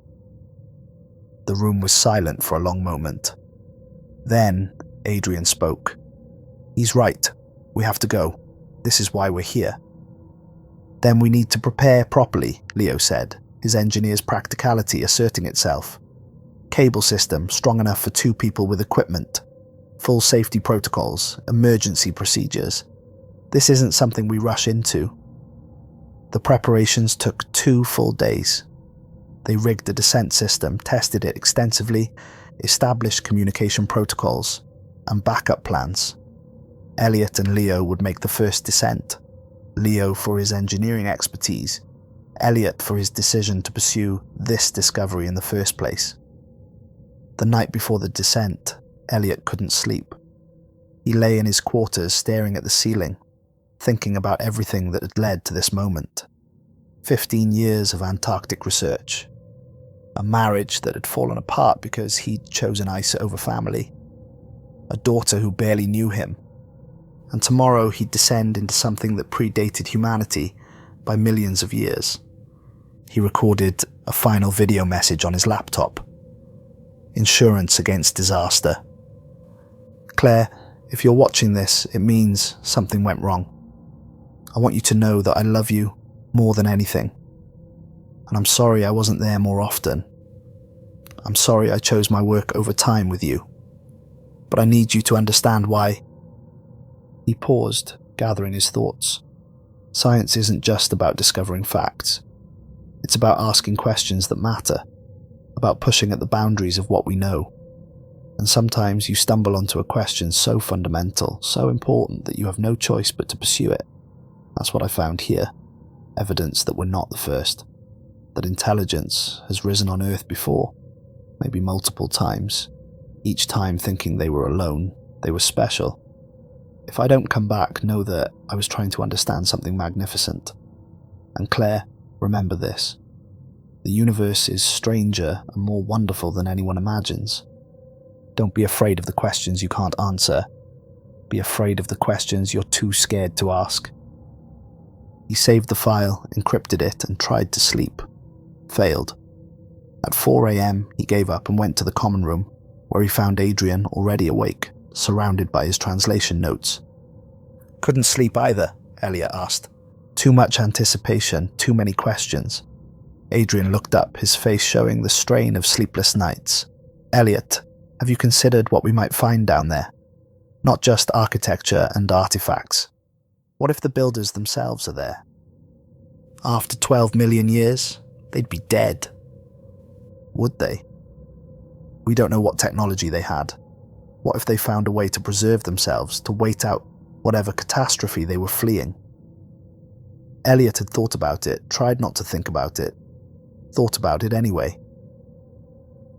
Speaker 1: The room was silent for a long moment. Then Adrian spoke. "He's right. We have to go. This is why we're here." "Then we need to prepare properly," Leo said, his engineer's practicality asserting itself. "Cable system strong enough for 2 people with equipment. Full safety protocols, emergency procedures. This isn't something we rush into." The preparations took 2 full days. They rigged a descent system, tested it extensively, established communication protocols, and backup plans. Elliott and Leo would make the first descent. Leo for his engineering expertise, Elliott for his decision to pursue this discovery in the first place. The night before the descent, Elliott couldn't sleep. He lay in his quarters staring at the ceiling, thinking about everything that had led to this moment. 15 years of Antarctic research. A marriage that had fallen apart because he'd chosen ice over family. A daughter who barely knew him. And tomorrow he'd descend into something that predated humanity by millions of years. He recorded a final video message on his laptop. Insurance against disaster. "Claire, if you're watching this, it means something went wrong. I want you to know that I love you more than anything. And I'm sorry I wasn't there more often. I'm sorry I chose my work over time with you. But I need you to understand why." He paused, gathering his thoughts. Science isn't just about discovering facts. It's about asking questions that matter, about pushing at the boundaries of what we know. And sometimes you stumble onto a question so fundamental, so important that you have no choice but to pursue it. That's what I found here. Evidence that we're not the first. That intelligence has risen on Earth before, maybe multiple times, each time thinking they were alone, they were special. If I don't come back, know that I was trying to understand something magnificent. And Claire, remember this. The universe is stranger and more wonderful than anyone imagines. Don't be afraid of the questions you can't answer. Be afraid of the questions you're too scared to ask. He saved the file, encrypted it, and tried to sleep. Failed. At 4 a.m, he gave up and went to the common room, where he found Adrian already awake, surrounded by his translation notes. "Couldn't sleep either?" Elliott asked. Too much anticipation, too many questions. Adrian looked up, his face showing the strain of sleepless nights. "Elliott, have you considered what we might find down there? Not just architecture and artifacts. What if the builders themselves are there? After 12 million years, they'd be dead. Would they? We don't know what technology they had. What if they found a way to preserve themselves, to wait out whatever catastrophe they were fleeing?" Elliott had thought about it, tried not to think about it, thought about it anyway.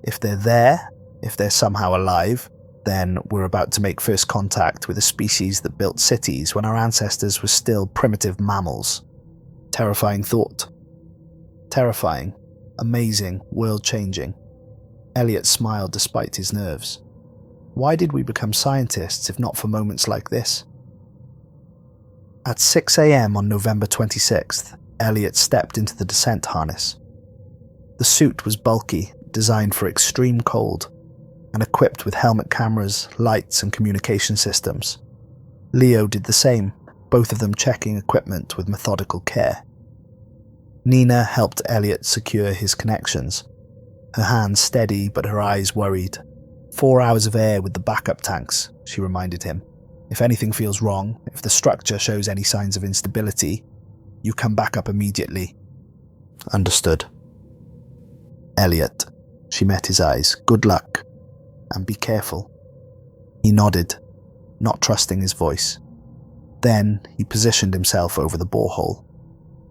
Speaker 1: If they're there, if they're somehow alive, then we're about to make first contact with a species that built cities when our ancestors were still primitive mammals. Terrifying thought. Terrifying, amazing, world-changing. Elliott smiled despite his nerves. Why did we become scientists if not for moments like this? At 6 a.m. on November 26th, Elliott stepped into the descent harness. The suit was bulky, designed for extreme cold, and equipped with helmet cameras, lights, and communication systems. Leo did the same, both of them checking equipment with methodical care. Nina helped Elliott secure his connections, her hands steady but her eyes worried. 4 hours of air with the backup tanks, she reminded him. If anything feels wrong, if the structure shows any signs of instability, you come back up immediately. Understood. Elliott, she met his eyes. Good luck. And be careful. He nodded, not trusting his voice. Then he positioned himself over the borehole,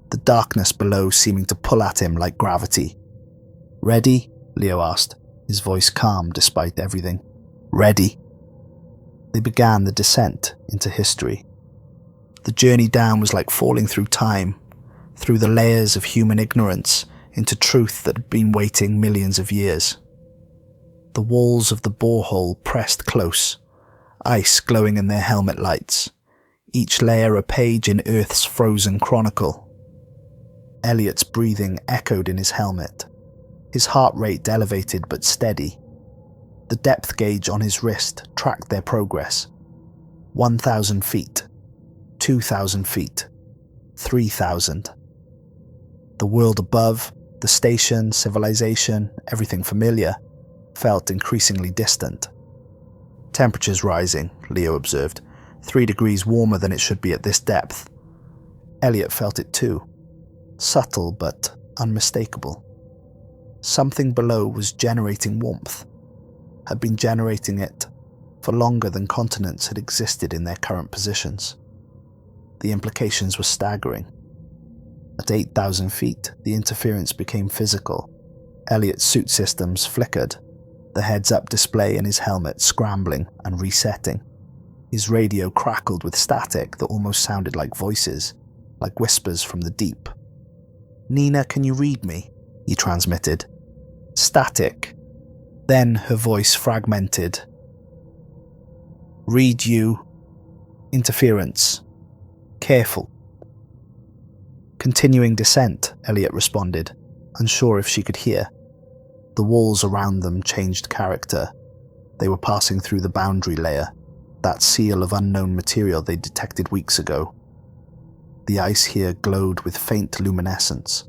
Speaker 1: the darkness below seeming to pull at him like gravity. Ready? Leo asked, his voice calm despite everything. Ready. They began the descent into history. The journey down was like falling through time, through the layers of human ignorance, into truth that had been waiting millions of years. The walls of the borehole pressed close, ice glowing in their helmet lights, each layer a page in Earth's frozen chronicle. Elliott's breathing echoed in his helmet, his heart rate elevated but steady. The depth gauge on his wrist tracked their progress. 1,000 feet, 2,000 feet, 3,000. The world above, the station, civilization, everything familiar, felt increasingly distant. Temperatures rising, Leo observed, 3 degrees warmer than it should be at this depth. Elliott felt it too, subtle but unmistakable. Something below was generating warmth, had been generating it for longer than continents had existed in their current positions. The implications were staggering. At 8,000 feet, the interference became physical. Elliott's suit systems flickered, the heads-up display in his helmet scrambling and resetting. His radio crackled with static that almost sounded like voices, like whispers from the deep. "Nina, can you read me?" he transmitted. Static. Then her voice fragmented. "Read you. Interference. Careful." "Continuing descent," Elliott responded, unsure if she could hear. The walls around them changed character. They were passing through the boundary layer, that seal of unknown material they detected weeks ago. The ice here glowed with faint luminescence,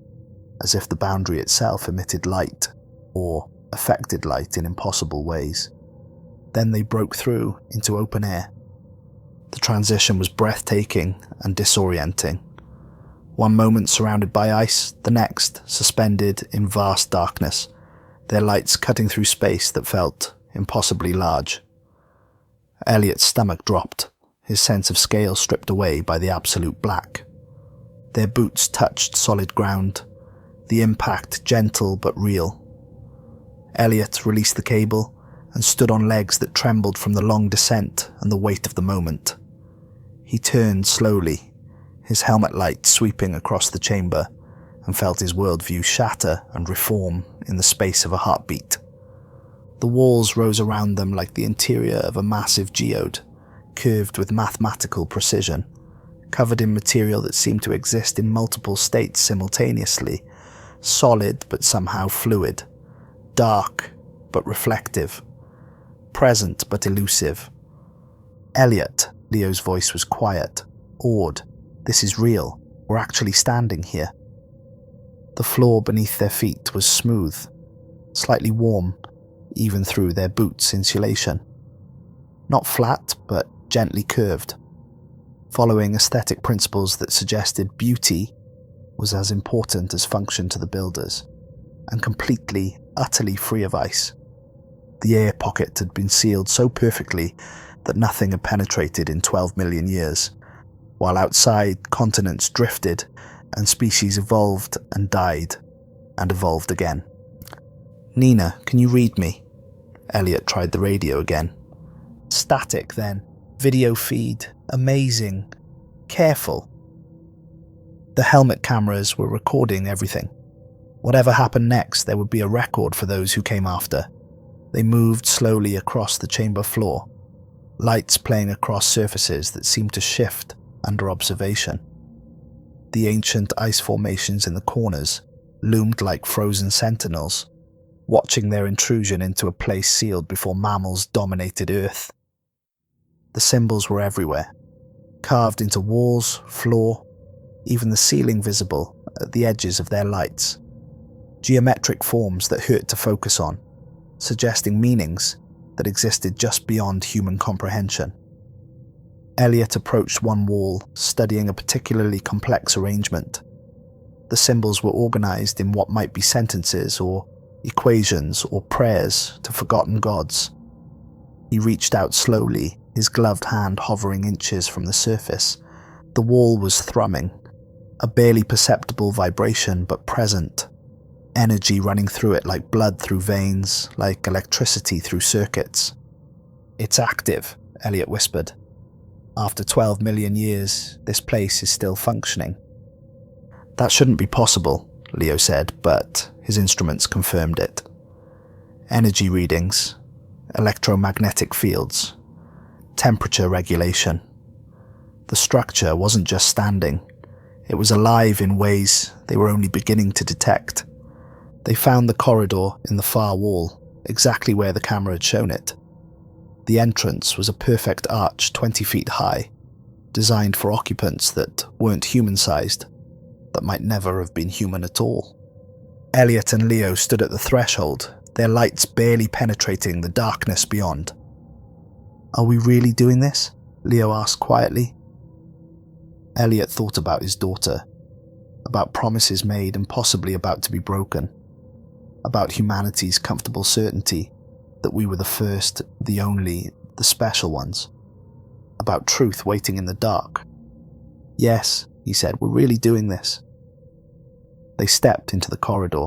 Speaker 1: as if the boundary itself emitted light, or affected light in impossible ways. Then they broke through into open air. The transition was breathtaking and disorienting. One moment surrounded by ice, the next suspended in vast darkness, their lights cutting through space that felt impossibly large. Elliott's stomach dropped, his sense of scale stripped away by the absolute black. Their boots touched solid ground, the impact gentle but real. Elliott released the cable and stood on legs that trembled from the long descent and the weight of the moment. He turned slowly, his helmet light sweeping across the chamber, and felt his worldview shatter and reform in the space of a heartbeat. The walls rose around them like the interior of a massive geode, curved with mathematical precision, covered in material that seemed to exist in multiple states simultaneously, solid but somehow fluid, dark but reflective, present but elusive. "Elliott," Leo's voice was quiet, awed. "This is real. We're actually standing here." The floor beneath their feet was smooth, slightly warm, even through their boots' insulation. Not flat, but gently curved, following aesthetic principles that suggested beauty was as important as function to the builders, and completely, utterly free of ice. The air pocket had been sealed so perfectly that nothing had penetrated in 12 million years, while outside continents drifted and species evolved and died and evolved again. "Nina, can you read me?" Elliott tried the radio again. "Static then. Video feed. Amazing. Careful." The helmet cameras were recording everything. Whatever happened next, there would be a record for those who came after. They moved slowly across the chamber floor, lights playing across surfaces that seemed to shift under observation. The ancient ice formations in the corners loomed like frozen sentinels, watching their intrusion into a place sealed before mammals dominated Earth. The symbols were everywhere, carved into walls, floor, even the ceiling visible at the edges of their lights. Geometric forms that hurt to focus on, suggesting meanings that existed just beyond human comprehension. Elliott approached one wall, studying a particularly complex arrangement. The symbols were organized in what might be sentences or equations or prayers to forgotten gods. He reached out slowly, his gloved hand hovering inches from the surface. The wall was thrumming, a barely perceptible vibration but present, energy running through it like blood through veins, like electricity through circuits. "It's active," Elliott whispered. "After 12 million years, this place is still functioning." "That shouldn't be possible," Leo said, but his instruments confirmed it. Energy readings, electromagnetic fields, temperature regulation. The structure wasn't just standing, it was alive in ways they were only beginning to detect. They found the corridor in the far wall, exactly where the camera had shown it. The entrance was a perfect arch 20 feet high, designed for occupants that weren't human-sized, that might never have been human at all. Elliott and Leo stood at the threshold, their lights barely penetrating the darkness beyond. "Are we really doing this?" Leo asked quietly. Elliott thought about his daughter, about promises made and possibly about to be broken, about humanity's comfortable certainty that we were the first, the only, the special ones, about truth waiting in the dark. "Yes," he said, "we're really doing this." They stepped into the corridor.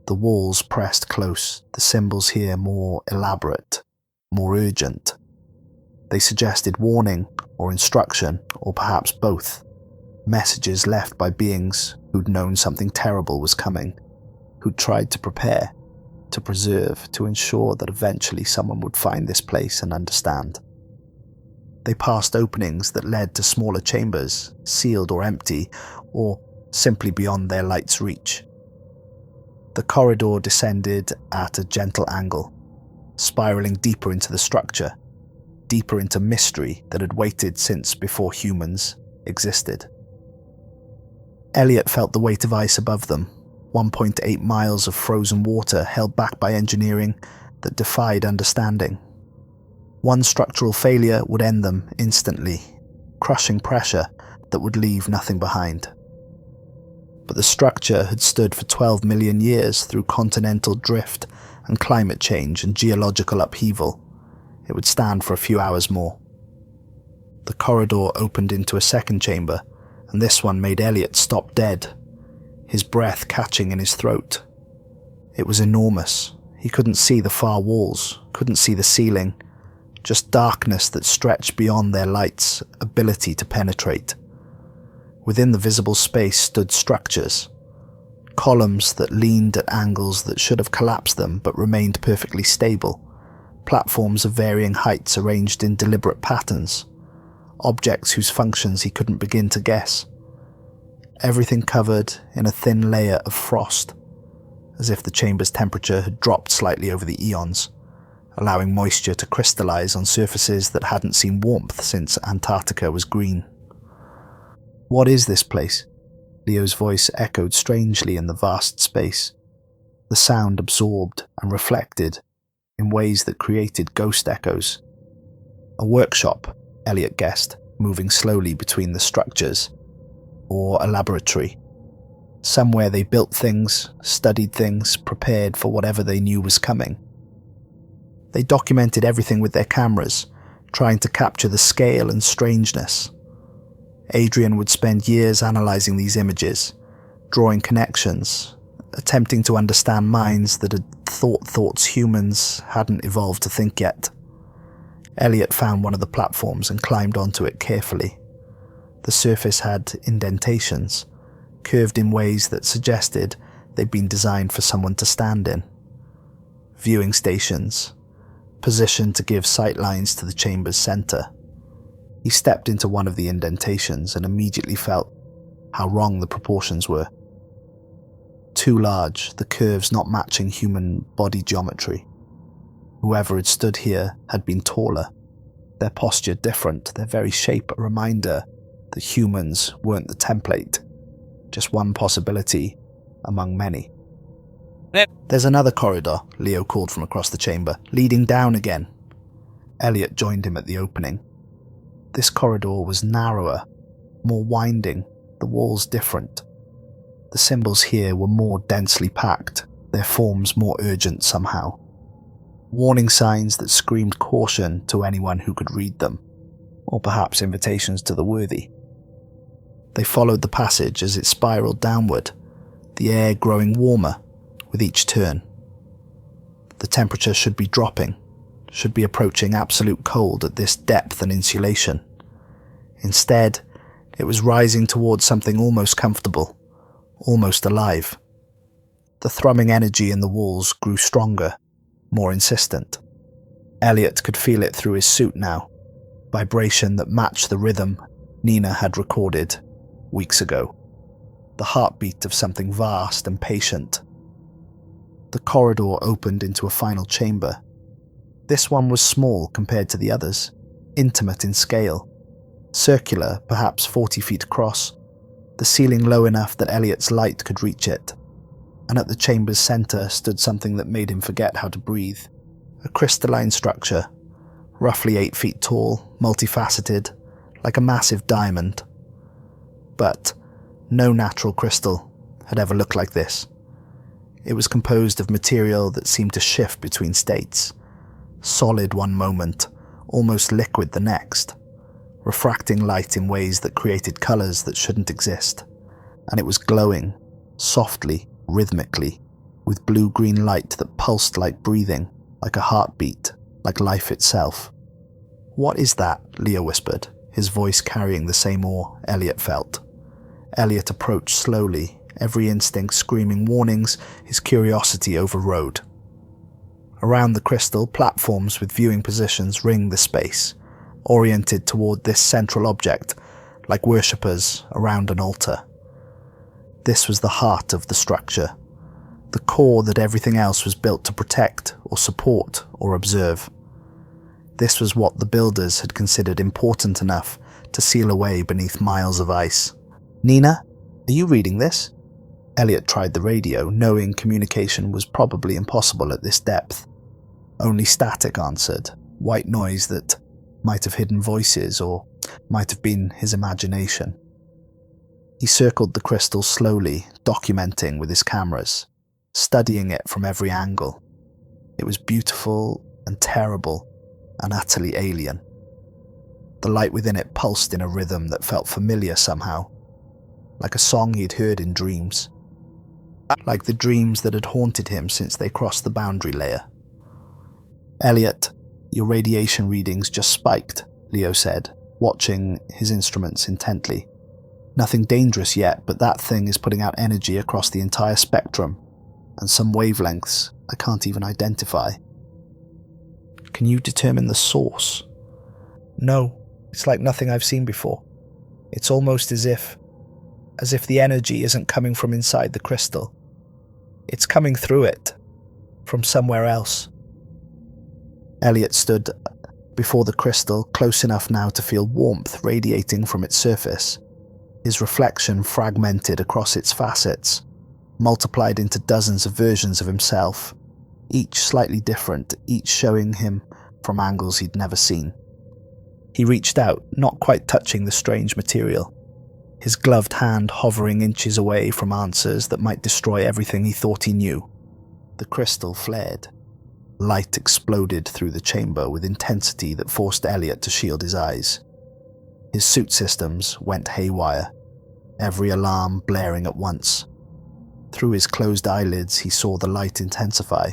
Speaker 1: The walls pressed close, the symbols here more elaborate, more urgent. They suggested warning or instruction, or perhaps both. Messages left by beings who'd known something terrible was coming, who'd tried to prepare, to preserve, to ensure that eventually someone would find this place and understand. They passed openings that led to smaller chambers, sealed or empty, or simply beyond their light's reach. The corridor descended at a gentle angle, spiraling deeper into the structure, deeper into mystery that had waited since before humans existed. Elliott felt the weight of ice above them, 1.8 miles of frozen water held back by engineering that defied understanding. One structural failure would end them instantly, crushing pressure that would leave nothing behind. But the structure had stood for 12 million years through continental drift and climate change and geological upheaval. It would stand for a few hours more. The corridor opened into a second chamber, and this one made Elliott stop dead, his breath catching in his throat. It was enormous. He couldn't see the far walls, couldn't see the ceiling, just darkness that stretched beyond their light's ability to penetrate. Within the visible space stood structures, Columns that leaned at angles that should have collapsed them but remained perfectly stable. Platforms of varying heights arranged in deliberate patterns. Objects whose functions he couldn't begin to guess. Everything covered in a thin layer of frost, as if the chamber's temperature had dropped slightly over the eons, allowing moisture to crystallize on surfaces that hadn't seen warmth since Antarctica was green. "What is this place?" Leo's voice echoed strangely in the vast space, the sound absorbed and reflected in ways that created ghost echoes. A workshop, Elliott guessed, moving slowly between the structures, or a laboratory. Somewhere they built things, studied things, prepared for whatever they knew was coming. They documented everything with their cameras, trying to capture the scale and strangeness. Adrian would spend years analyzing these images, drawing connections, attempting to understand minds that had thought thoughts humans hadn't evolved to think yet. Elliott found one of the platforms and climbed onto it carefully. The surface had indentations, curved in ways that suggested they'd been designed for someone to stand in. Viewing stations, positioned to give sightlines to the chamber's center. He stepped into one of the indentations and immediately felt how wrong the proportions were. Too large, the curves not matching human body geometry. Whoever had stood here had been taller, their posture different, their very shape a reminder that humans weren't the template, just one possibility among many. "There's another corridor," Leo called from across the chamber, "leading down again." Elliott joined him at the opening. This corridor was narrower, more winding, the walls different. The symbols here were more densely packed, their forms more urgent somehow. Warning signs that screamed caution to anyone who could read them, or perhaps invitations to the worthy. They followed the passage as it spiraled downward, the air growing warmer with each turn. The temperature should be dropping, should be approaching absolute cold at this depth and insulation. Instead, it was rising towards something almost comfortable, almost alive. The thrumming energy in the walls grew stronger, more insistent. Elliott could feel it through his suit now, vibration that matched the rhythm Nina had recorded weeks ago, the heartbeat of something vast and patient. The corridor opened into a final chamber. This one was small compared to the others, intimate in scale, circular, perhaps 40 feet across, the ceiling low enough that Elliott's light could reach it, and at the chamber's center stood something that made him forget how to breathe. A crystalline structure, roughly 8 feet tall, multifaceted, like a massive diamond. But no natural crystal had ever looked like this. It was composed of material that seemed to shift between states, solid one moment, almost liquid the next, refracting light in ways that created colors that shouldn't exist. And it was glowing, softly, rhythmically, with blue-green light that pulsed like breathing, like a heartbeat, like life itself. "What is that?" Leo whispered, his voice carrying the same awe Elliott felt. Elliott approached slowly, every instinct screaming warnings his curiosity overrode. Around the crystal, platforms with viewing positions ringed the space, oriented toward this central object, like worshippers around an altar. This was the heart of the structure, the core that everything else was built to protect or support or observe. This was what the builders had considered important enough to seal away beneath miles of ice. "Nina, are you reading this?" Elliott tried the radio, knowing communication was probably impossible at this depth. Only static answered, white noise that might have hidden voices or might have been his imagination. He circled the crystal slowly, documenting with his cameras, studying it from every angle. It was beautiful and terrible and utterly alien. The light within it pulsed in a rhythm that felt familiar somehow, like a song he'd heard in dreams. Like the dreams that had haunted him since they crossed the boundary layer. "Elliott, your radiation readings just spiked," Leo said, watching his instruments intently. Nothing dangerous yet, but that thing is putting out energy across the entire spectrum, and some wavelengths I can't even identify. Can you determine the source? No, it's like nothing I've seen before. It's almost as if the energy isn't coming from inside the crystal. It's coming through it, from somewhere else. Elliott stood before the crystal, close enough now to feel warmth radiating from its surface. His reflection fragmented across its facets, multiplied into dozens of versions of himself, each slightly different, each showing him from angles he'd never seen. He reached out, not quite touching the strange material, his gloved hand hovering inches away from answers that might destroy everything he thought he knew. The crystal flared. Light exploded through the chamber with intensity that forced Elliott to shield his eyes. His suit systems went haywire, every alarm blaring at once. Through his closed eyelids he saw the light intensify,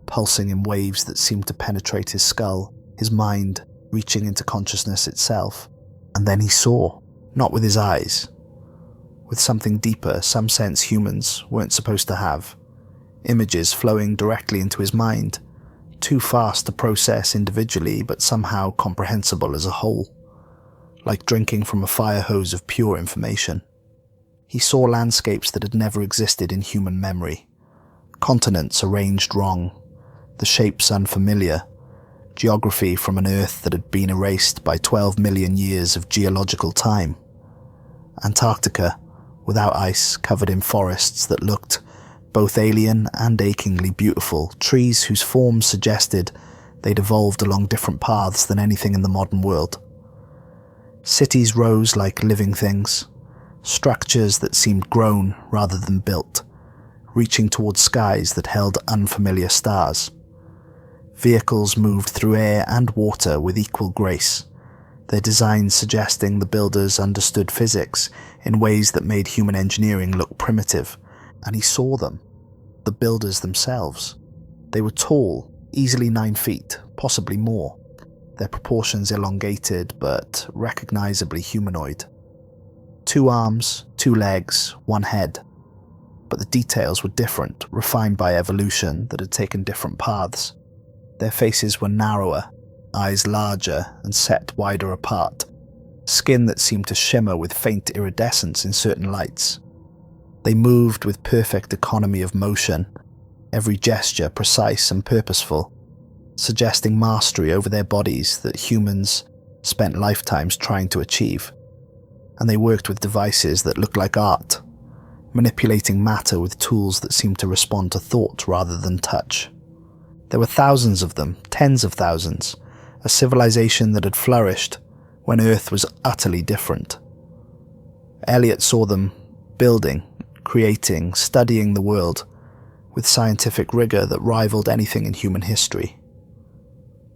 Speaker 1: pulsing in waves that seemed to penetrate his skull, his mind reaching into consciousness itself. And then he saw, not with his eyes, with something deeper, some sense humans weren't supposed to have. Images flowing directly into his mind, too fast to process individually but somehow comprehensible as a whole. Like drinking from a fire hose of pure information. He saw landscapes that had never existed in human memory. Continents arranged wrong, the shapes unfamiliar, geography from an Earth that had been erased by 12 million years of geological time. Antarctica, without ice, covered in forests that looked both alien and achingly beautiful, trees whose forms suggested they'd evolved along different paths than anything in the modern world. Cities rose like living things, structures that seemed grown rather than built, reaching towards skies that held unfamiliar stars. Vehicles moved through air and water with equal grace, their designs suggesting the builders understood physics in ways that made human engineering look primitive. And he saw them, the builders themselves. They were tall, easily 9 feet, possibly more. Their proportions elongated, but recognizably humanoid. 2 arms, 2 legs, 1 head. But the details were different, refined by evolution that had taken different paths. Their faces were narrower, eyes larger and set wider apart, skin that seemed to shimmer with faint iridescence in certain lights. They moved with perfect economy of motion, every gesture precise and purposeful, suggesting mastery over their bodies that humans spent lifetimes trying to achieve. And they worked with devices that looked like art, manipulating matter with tools that seemed to respond to thought rather than touch. There were thousands of them, tens of thousands, a civilization that had flourished when Earth was utterly different. Elliott saw them building, creating, studying the world with scientific rigor that rivaled anything in human history.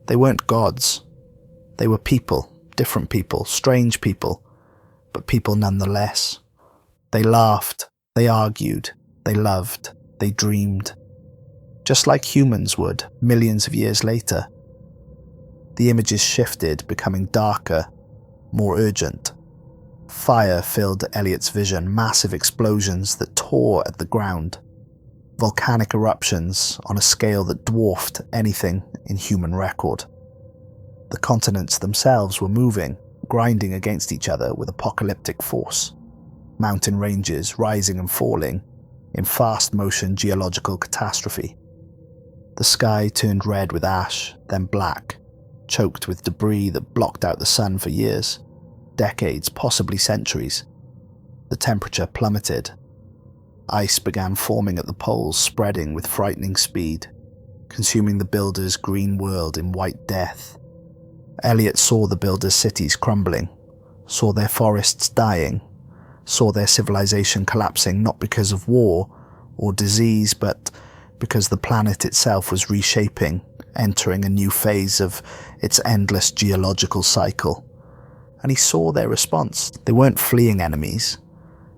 Speaker 1: They weren't gods. They were people, different people, strange people, but people nonetheless. They laughed, they argued, they loved, they dreamed, just like humans would millions of years later. The images shifted, becoming darker, more urgent. Fire filled Elliott's vision, massive explosions that tore at the ground. Volcanic eruptions on a scale that dwarfed anything in human record. The continents themselves were moving, grinding against each other with apocalyptic force. Mountain ranges rising and falling in fast-motion geological catastrophe. The sky turned red with ash, then black, choked with debris that blocked out the sun for years, decades, possibly centuries. The temperature plummeted. Ice began forming at the poles, spreading with frightening speed, consuming the builders' green world in white death. Elliott saw the builders' cities crumbling, saw their forests dying, saw their civilization collapsing not because of war or disease, but because the planet itself was reshaping, entering a new phase of its endless geological cycle. And he saw their response. They weren't fleeing enemies.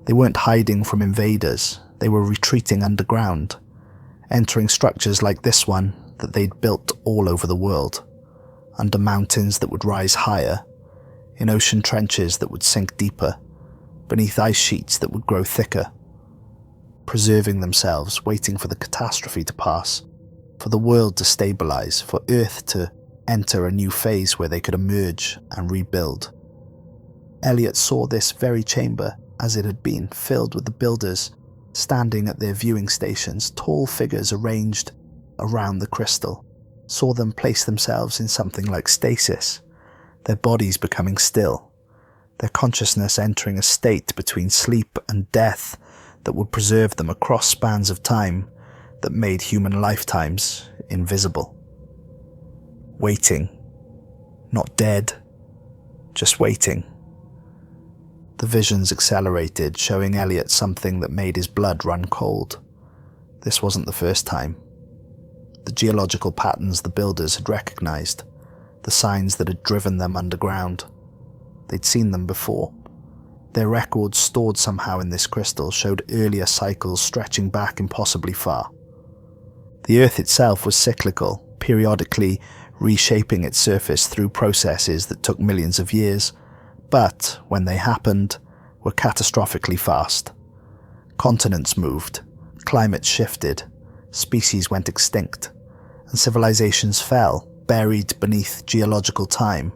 Speaker 1: They weren't hiding from invaders. They were retreating underground, entering structures like this one that they'd built all over the world, under mountains that would rise higher, in ocean trenches that would sink deeper, beneath ice sheets that would grow thicker, preserving themselves, waiting for the catastrophe to pass, for the world to stabilize, for Earth to enter a new phase where they could emerge and rebuild. Elliott saw this very chamber as it had been, filled with the builders standing at their viewing stations, tall figures arranged around the crystal, saw them place themselves in something like stasis, their bodies becoming still, their consciousness entering a state between sleep and death that would preserve them across spans of time that made human lifetimes invisible. Waiting. Not dead, just waiting. The visions accelerated, showing Elliott something that made his blood run cold. This wasn't the first time. The geological patterns the builders had recognized, the signs that had driven them underground. They'd seen them before. Their records stored somehow in this crystal showed earlier cycles stretching back impossibly far. The Earth itself was cyclical, periodically reshaping its surface through processes that took millions of years, but, when they happened, were catastrophically fast. Continents moved, climates shifted, species went extinct, and civilizations fell, buried beneath geological time,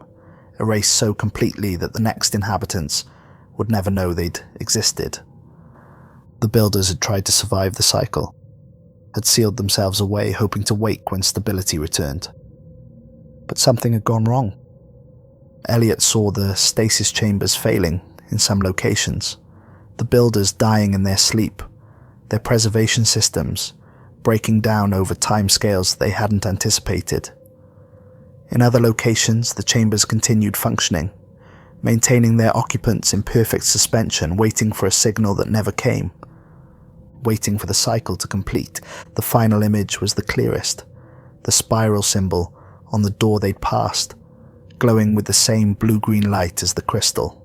Speaker 1: erased so completely that the next inhabitants would never know they'd existed. The builders had tried to survive the cycle, had sealed themselves away hoping to wake when stability returned. But something had gone wrong. Elliott saw the stasis chambers failing in some locations, the builders dying in their sleep, their preservation systems breaking down over timescales they hadn't anticipated. In other locations, the chambers continued functioning, maintaining their occupants in perfect suspension, waiting for a signal that never came, waiting for the cycle to complete. The final image was the clearest, the spiral symbol on the door they'd passed, glowing with the same blue-green light as the crystal.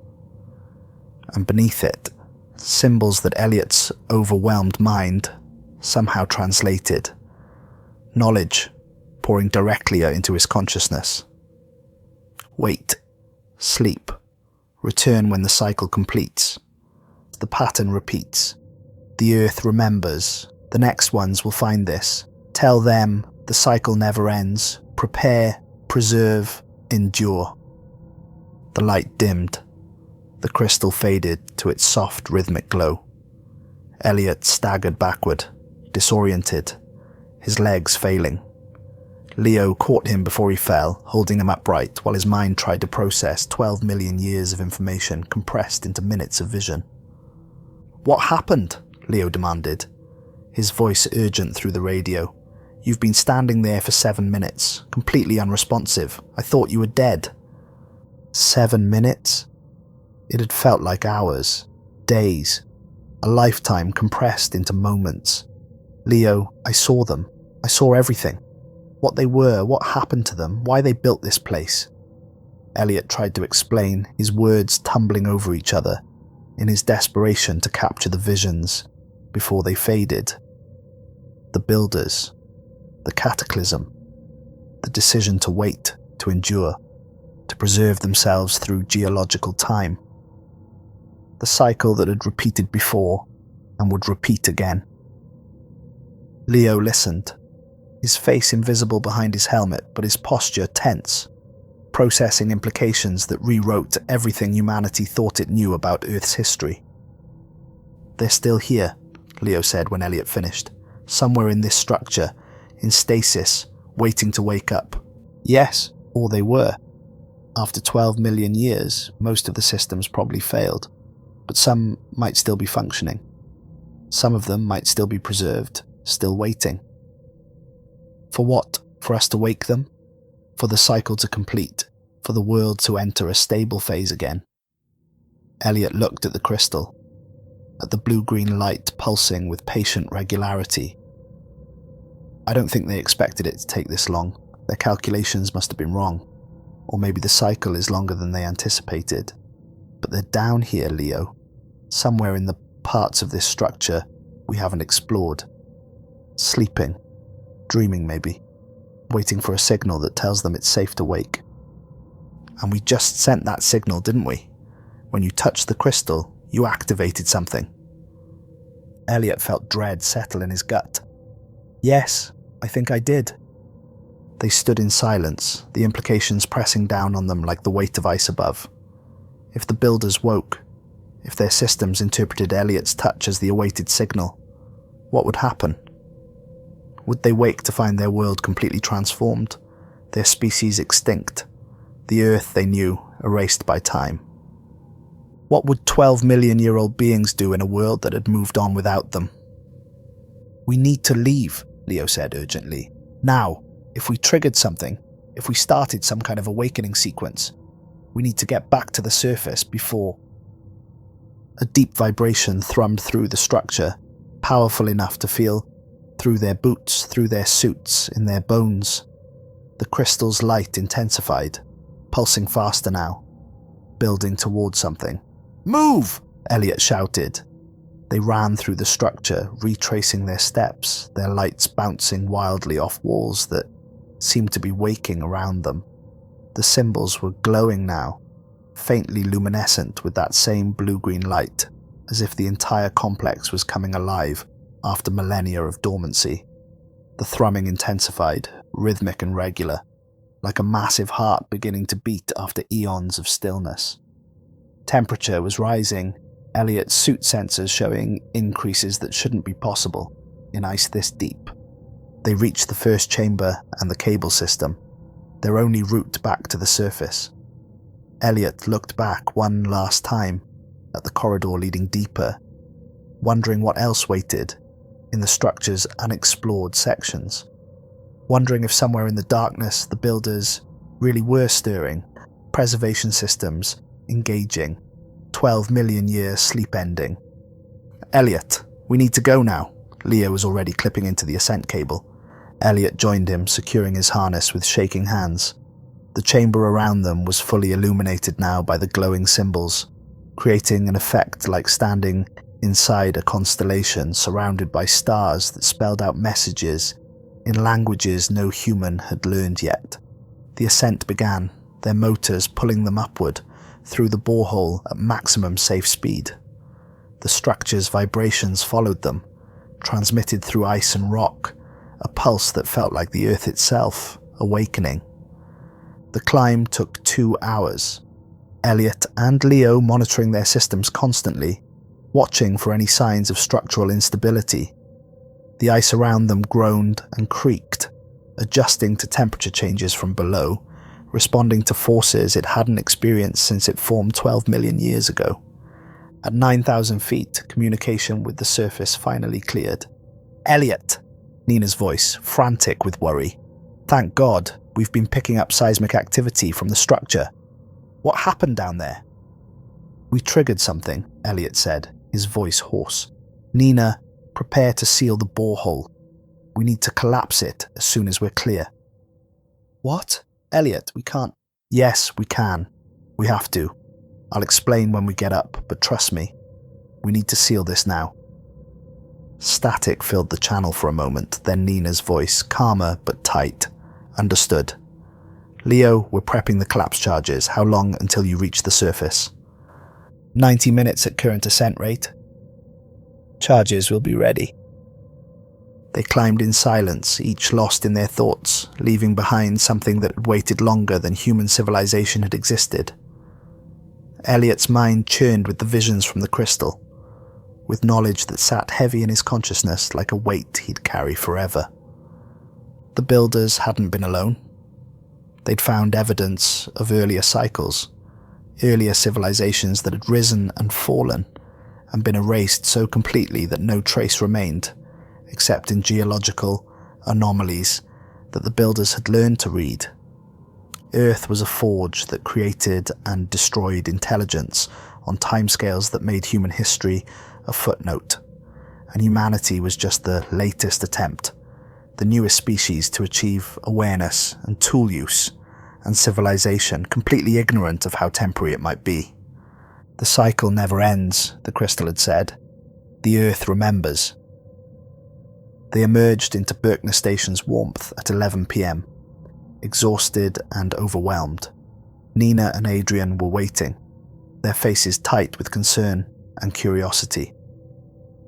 Speaker 1: And beneath it, symbols that Elliott's overwhelmed mind somehow translated. Knowledge pouring directly into his consciousness. Wait, sleep, return when the cycle completes. The pattern repeats. The Earth remembers. The next ones will find this. Tell them the cycle never ends. Prepare, preserve, endure. The light dimmed. The crystal faded to its soft rhythmic glow. Elliott staggered backward, disoriented, his legs failing. Leo caught him before he fell, holding him upright while his mind tried to process 12 million years of information compressed into minutes of vision. "What happened?" Leo demanded, his voice urgent through the radio. "You've been standing there for 7 minutes, completely unresponsive. I thought you were dead." 7 minutes? It had felt like hours, days, a lifetime compressed into moments. "Leo, I saw them. I saw everything. What they were, what happened to them, why they built this place." Elliott tried to explain, his words tumbling over each other, in his desperation to capture the visions before they faded. The builders, the cataclysm, the decision to wait, to endure, to preserve themselves through geological time. The cycle that had repeated before and would repeat again. Leo listened, his face invisible behind his helmet, but his posture tense, processing implications that rewrote everything humanity thought it knew about Earth's history. "They're still here," Leo said when Elliott finished. "Somewhere in this structure, in stasis, waiting to wake up." Yes, or they were. After 12 million years, most of the systems probably failed, but some might still be functioning. Some of them might still be preserved, still waiting. For what? For us to wake them? For the cycle to complete? For the world to enter a stable phase again? Elliott looked at the crystal, at the blue-green light pulsing with patient regularity. I don't think they expected it to take this long. Their calculations must have been wrong. Or maybe the cycle is longer than they anticipated. But they're down here, Leo. Somewhere in the parts of this structure we haven't explored. Sleeping. Dreaming, maybe. Waiting for a signal that tells them it's safe to wake. And we just sent that signal, didn't we? When you touched the crystal, You activated something." Elliott felt dread settle in his gut. "Yes, I think I did." They stood in silence, the implications pressing down on them like the weight of ice above. If the builders woke, if their systems interpreted Elliott's touch as the awaited signal, what would happen? Would they wake to find their world completely transformed, their species extinct, the Earth they knew erased by time? What would 12-million-year-old beings do in a world that had moved on without them? "We need to leave," Leo said urgently. "Now, if we triggered something, if we started some kind of awakening sequence, we need to get back to the surface before..." A deep vibration thrummed through the structure, powerful enough to feel through their boots, through their suits, in their bones. The crystal's light intensified, pulsing faster now, building towards something. "Move!" Elliott shouted. They ran through the structure, retracing their steps, their lights bouncing wildly off walls that seemed to be waking around them. The symbols were glowing now, faintly luminescent with that same blue-green light, as if the entire complex was coming alive after millennia of dormancy. The thrumming intensified, rhythmic and regular, like a massive heart beginning to beat after eons of stillness. Temperature was rising, Elliott's suit sensors showing increases that shouldn't be possible in ice this deep. They reached the first chamber and the cable system, their only route back to the surface. Elliott looked back one last time at the corridor leading deeper, wondering what else waited in the structure's unexplored sections, wondering if somewhere in the darkness the builders really were stirring, preservation systems engaging, 12-million-year sleep ending. "Elliott, we need to go now." Leo was already clipping into the ascent cable. Elliott joined him, securing his harness with shaking hands. The chamber around them was fully illuminated now by the glowing symbols, creating an effect like standing inside a constellation surrounded by stars that spelled out messages in languages no human had learned yet. The ascent began, their motors pulling them upward through the borehole at maximum safe speed. The structure's vibrations followed them, transmitted through ice and rock, a pulse that felt like the Earth itself, awakening. The climb took 2 hours. Elliott and Leo monitoring their systems constantly, watching for any signs of structural instability. The ice around them groaned and creaked, adjusting to temperature changes from below, responding to forces it hadn't experienced since it formed 12 million years ago. At 9,000 feet, communication with the surface finally cleared. "Elliott!" Nina's voice, frantic with worry. "Thank God, we've been picking up seismic activity from the structure. What happened down there?" "We triggered something," Elliott said, his voice hoarse. "Nina, prepare to seal the borehole. We need to collapse it as soon as we're clear." "What? Elliott, we can't..." "Yes, we can. We have to. I'll explain when we get up, but trust me, we need to seal this now." Static filled the channel for a moment, then Nina's voice, calmer but tight. "Understood. Leo, we're prepping the collapse charges. How long until you reach the surface?" 90 minutes at current ascent rate. Charges will be ready." They climbed in silence, each lost in their thoughts, leaving behind something that had waited longer than human civilization had existed. Elliott's mind churned with the visions from the crystal, with knowledge that sat heavy in his consciousness like a weight he'd carry forever. The builders hadn't been alone. They'd found evidence of earlier cycles, earlier civilizations that had risen and fallen, and been erased so completely that no trace remained, except in geological anomalies that the builders had learned to read. Earth was a forge that created and destroyed intelligence on timescales that made human history a footnote, and humanity was just the latest attempt, the newest species to achieve awareness and tool use and civilization, completely ignorant of how temporary it might be. "The cycle never ends," the crystal had said. "The Earth remembers." They emerged into Berkner Station's warmth at 11 p.m, exhausted and overwhelmed. Nina and Adrian were waiting, their faces tight with concern, and curiosity.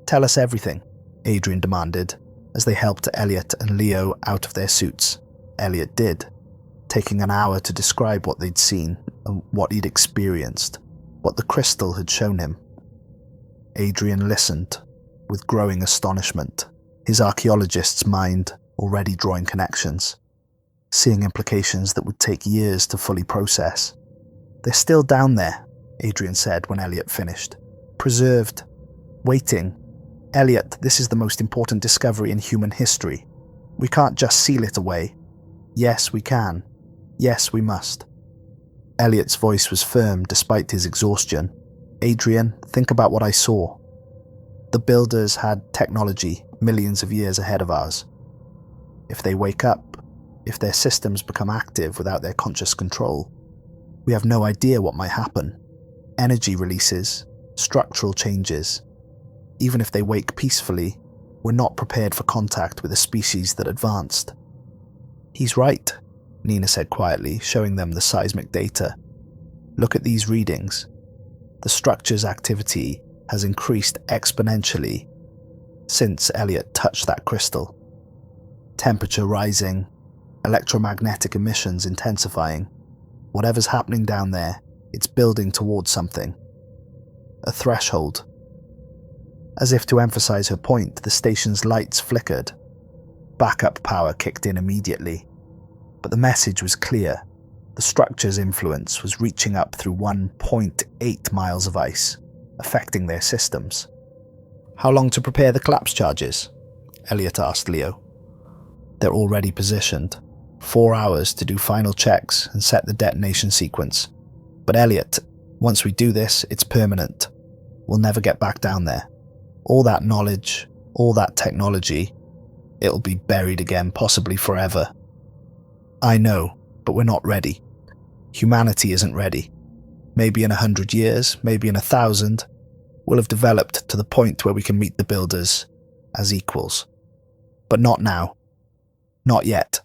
Speaker 1: "Tell us everything," Adrian demanded, as they helped Elliott and Leo out of their suits. Elliott did, taking an hour to describe what they'd seen and what he'd experienced, what the crystal had shown him. Adrian listened, with growing astonishment, his archaeologist's mind already drawing connections, seeing implications that would take years to fully process. "They're still down there," Adrian said when Elliott finished. "Preserved. Waiting. Elliott, this is the most important discovery in human history. We can't just seal it away. Yes, we can. Yes, we must." Elliott's voice was firm despite his exhaustion. "Adrian, think about what I saw. The builders had technology millions of years ahead of ours. If they wake up, if their systems become active without their conscious control, we have no idea what might happen. Energy releases, structural changes. Even if they wake peacefully, we're not prepared for contact with a species that advanced." "He's right," Nina said quietly, showing them the seismic data. "Look at these readings. The structure's activity has increased exponentially since Elliott touched that crystal. Temperature rising, electromagnetic emissions intensifying. Whatever's happening down there, it's building towards something. A threshold." As if to emphasize her point, the station's lights flickered. Backup power kicked in immediately. But the message was clear. The structure's influence was reaching up through 1.8 miles of ice, affecting their systems. "How long to prepare the collapse charges?" Elliott asked Leo. "They're already positioned. 4 hours to do final checks and set the detonation sequence. But Elliott, once we do this, it's permanent. We'll never get back down there. All that knowledge, all that technology, it'll be buried again, possibly forever." "I know, but we're not ready. Humanity isn't ready. Maybe in 100 years, maybe in 1,000, we'll have developed to the point where we can meet the builders as equals. But not now. Not yet."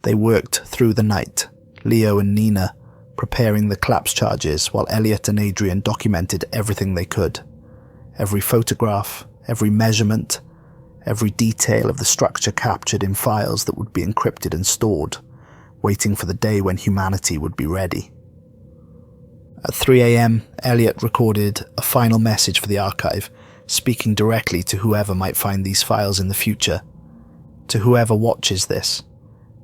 Speaker 1: They worked through the night, Leo and Nina preparing the collapse charges while Elliott and Adrian documented everything they could. Every photograph, every measurement, every detail of the structure captured in files that would be encrypted and stored, waiting for the day when humanity would be ready. At 3 a.m, Elliott recorded a final message for the archive, speaking directly to whoever might find these files in the future. "To whoever watches this,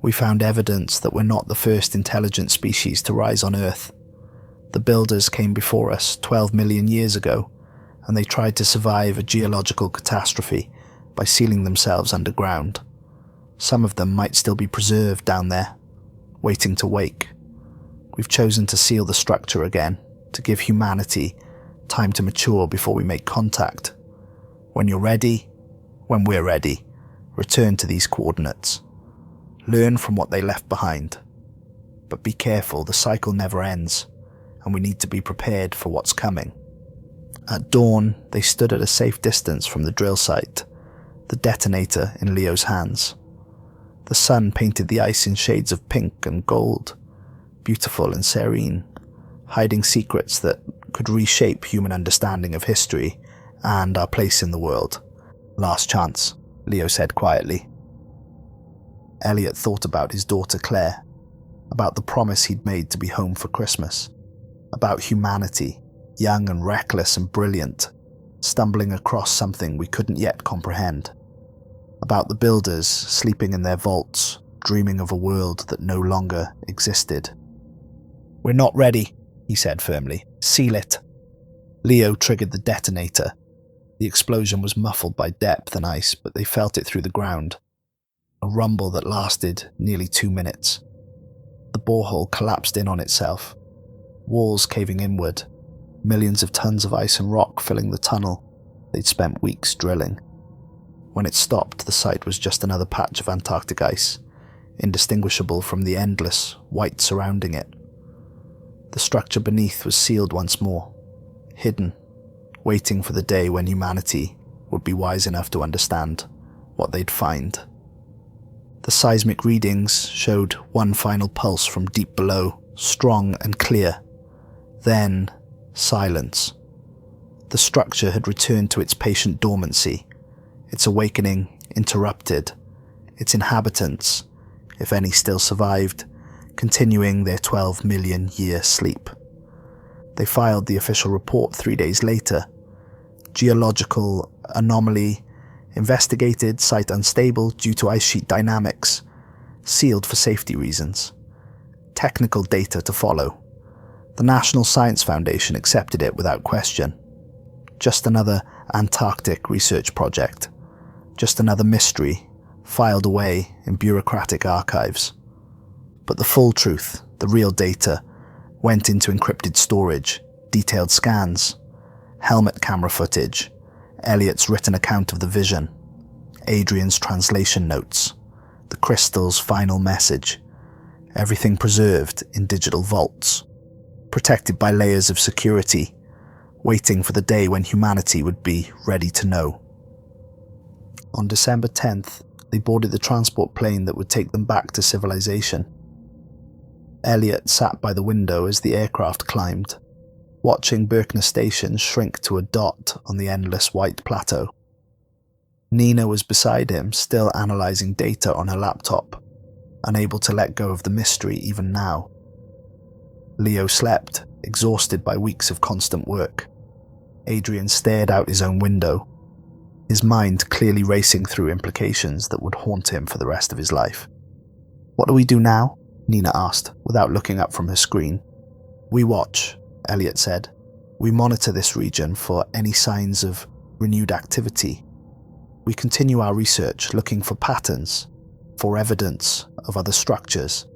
Speaker 1: we found evidence that we're not the first intelligent species to rise on Earth. The builders came before us 12 million years ago, and they tried to survive a geological catastrophe by sealing themselves underground. Some of them might still be preserved down there, waiting to wake. We've chosen to seal the structure again, to give humanity time to mature before we make contact. When you're ready, when we're ready, return to these coordinates. Learn from what they left behind. But be careful, the cycle never ends, and we need to be prepared for what's coming." At dawn, they stood at a safe distance from the drill site, the detonator in Leo's hands. The sun painted the ice in shades of pink and gold, beautiful and serene, hiding secrets that could reshape human understanding of history and our place in the world. "Last chance," Leo said quietly. Elliott thought about his daughter Claire, about the promise he'd made to be home for Christmas, about humanity, young and reckless and brilliant, stumbling across something we couldn't yet comprehend, about the builders sleeping in their vaults, dreaming of a world that no longer existed. "We're not ready," he said firmly. "Seal it." Leo triggered the detonator. The explosion was muffled by depth and ice, but they felt it through the ground. A rumble that lasted nearly 2 minutes. The borehole collapsed in on itself, walls caving inward, millions of tons of ice and rock filling the tunnel they'd spent weeks drilling. When it stopped, the site was just another patch of Antarctic ice, indistinguishable from the endless white surrounding it. The structure beneath was sealed once more, hidden, waiting for the day when humanity would be wise enough to understand what they'd find. The seismic readings showed one final pulse from deep below, strong and clear. Then, silence. The structure had returned to its patient dormancy, its awakening interrupted, its inhabitants, if any still survived, continuing their 12 million year sleep. They filed the official report 3 days later. Geological anomaly, investigated, site unstable due to ice sheet dynamics, sealed for safety reasons. Technical data to follow. The National Science Foundation accepted it without question. Just another Antarctic research project. Just another mystery, filed away in bureaucratic archives. But the full truth, the real data, went into encrypted storage, detailed scans, helmet camera footage, Elliott's written account of the vision, Adrian's translation notes, the crystal's final message, everything preserved in digital vaults, protected by layers of security, waiting for the day when humanity would be ready to know. On December 10th, they boarded the transport plane that would take them back to civilization. Elliott sat by the window as the aircraft climbed, watching Berkner Station shrink to a dot on the endless white plateau. Nina was beside him, still analysing data on her laptop, unable to let go of the mystery even now. Leo slept, exhausted by weeks of constant work. Adrian stared out his own window, his mind clearly racing through implications that would haunt him for the rest of his life. "What do we do now?" Nina asked, without looking up from her screen. "We watch," Elliott said. "We monitor this region for any signs of renewed activity. We continue our research, looking for patterns, for evidence of other structures.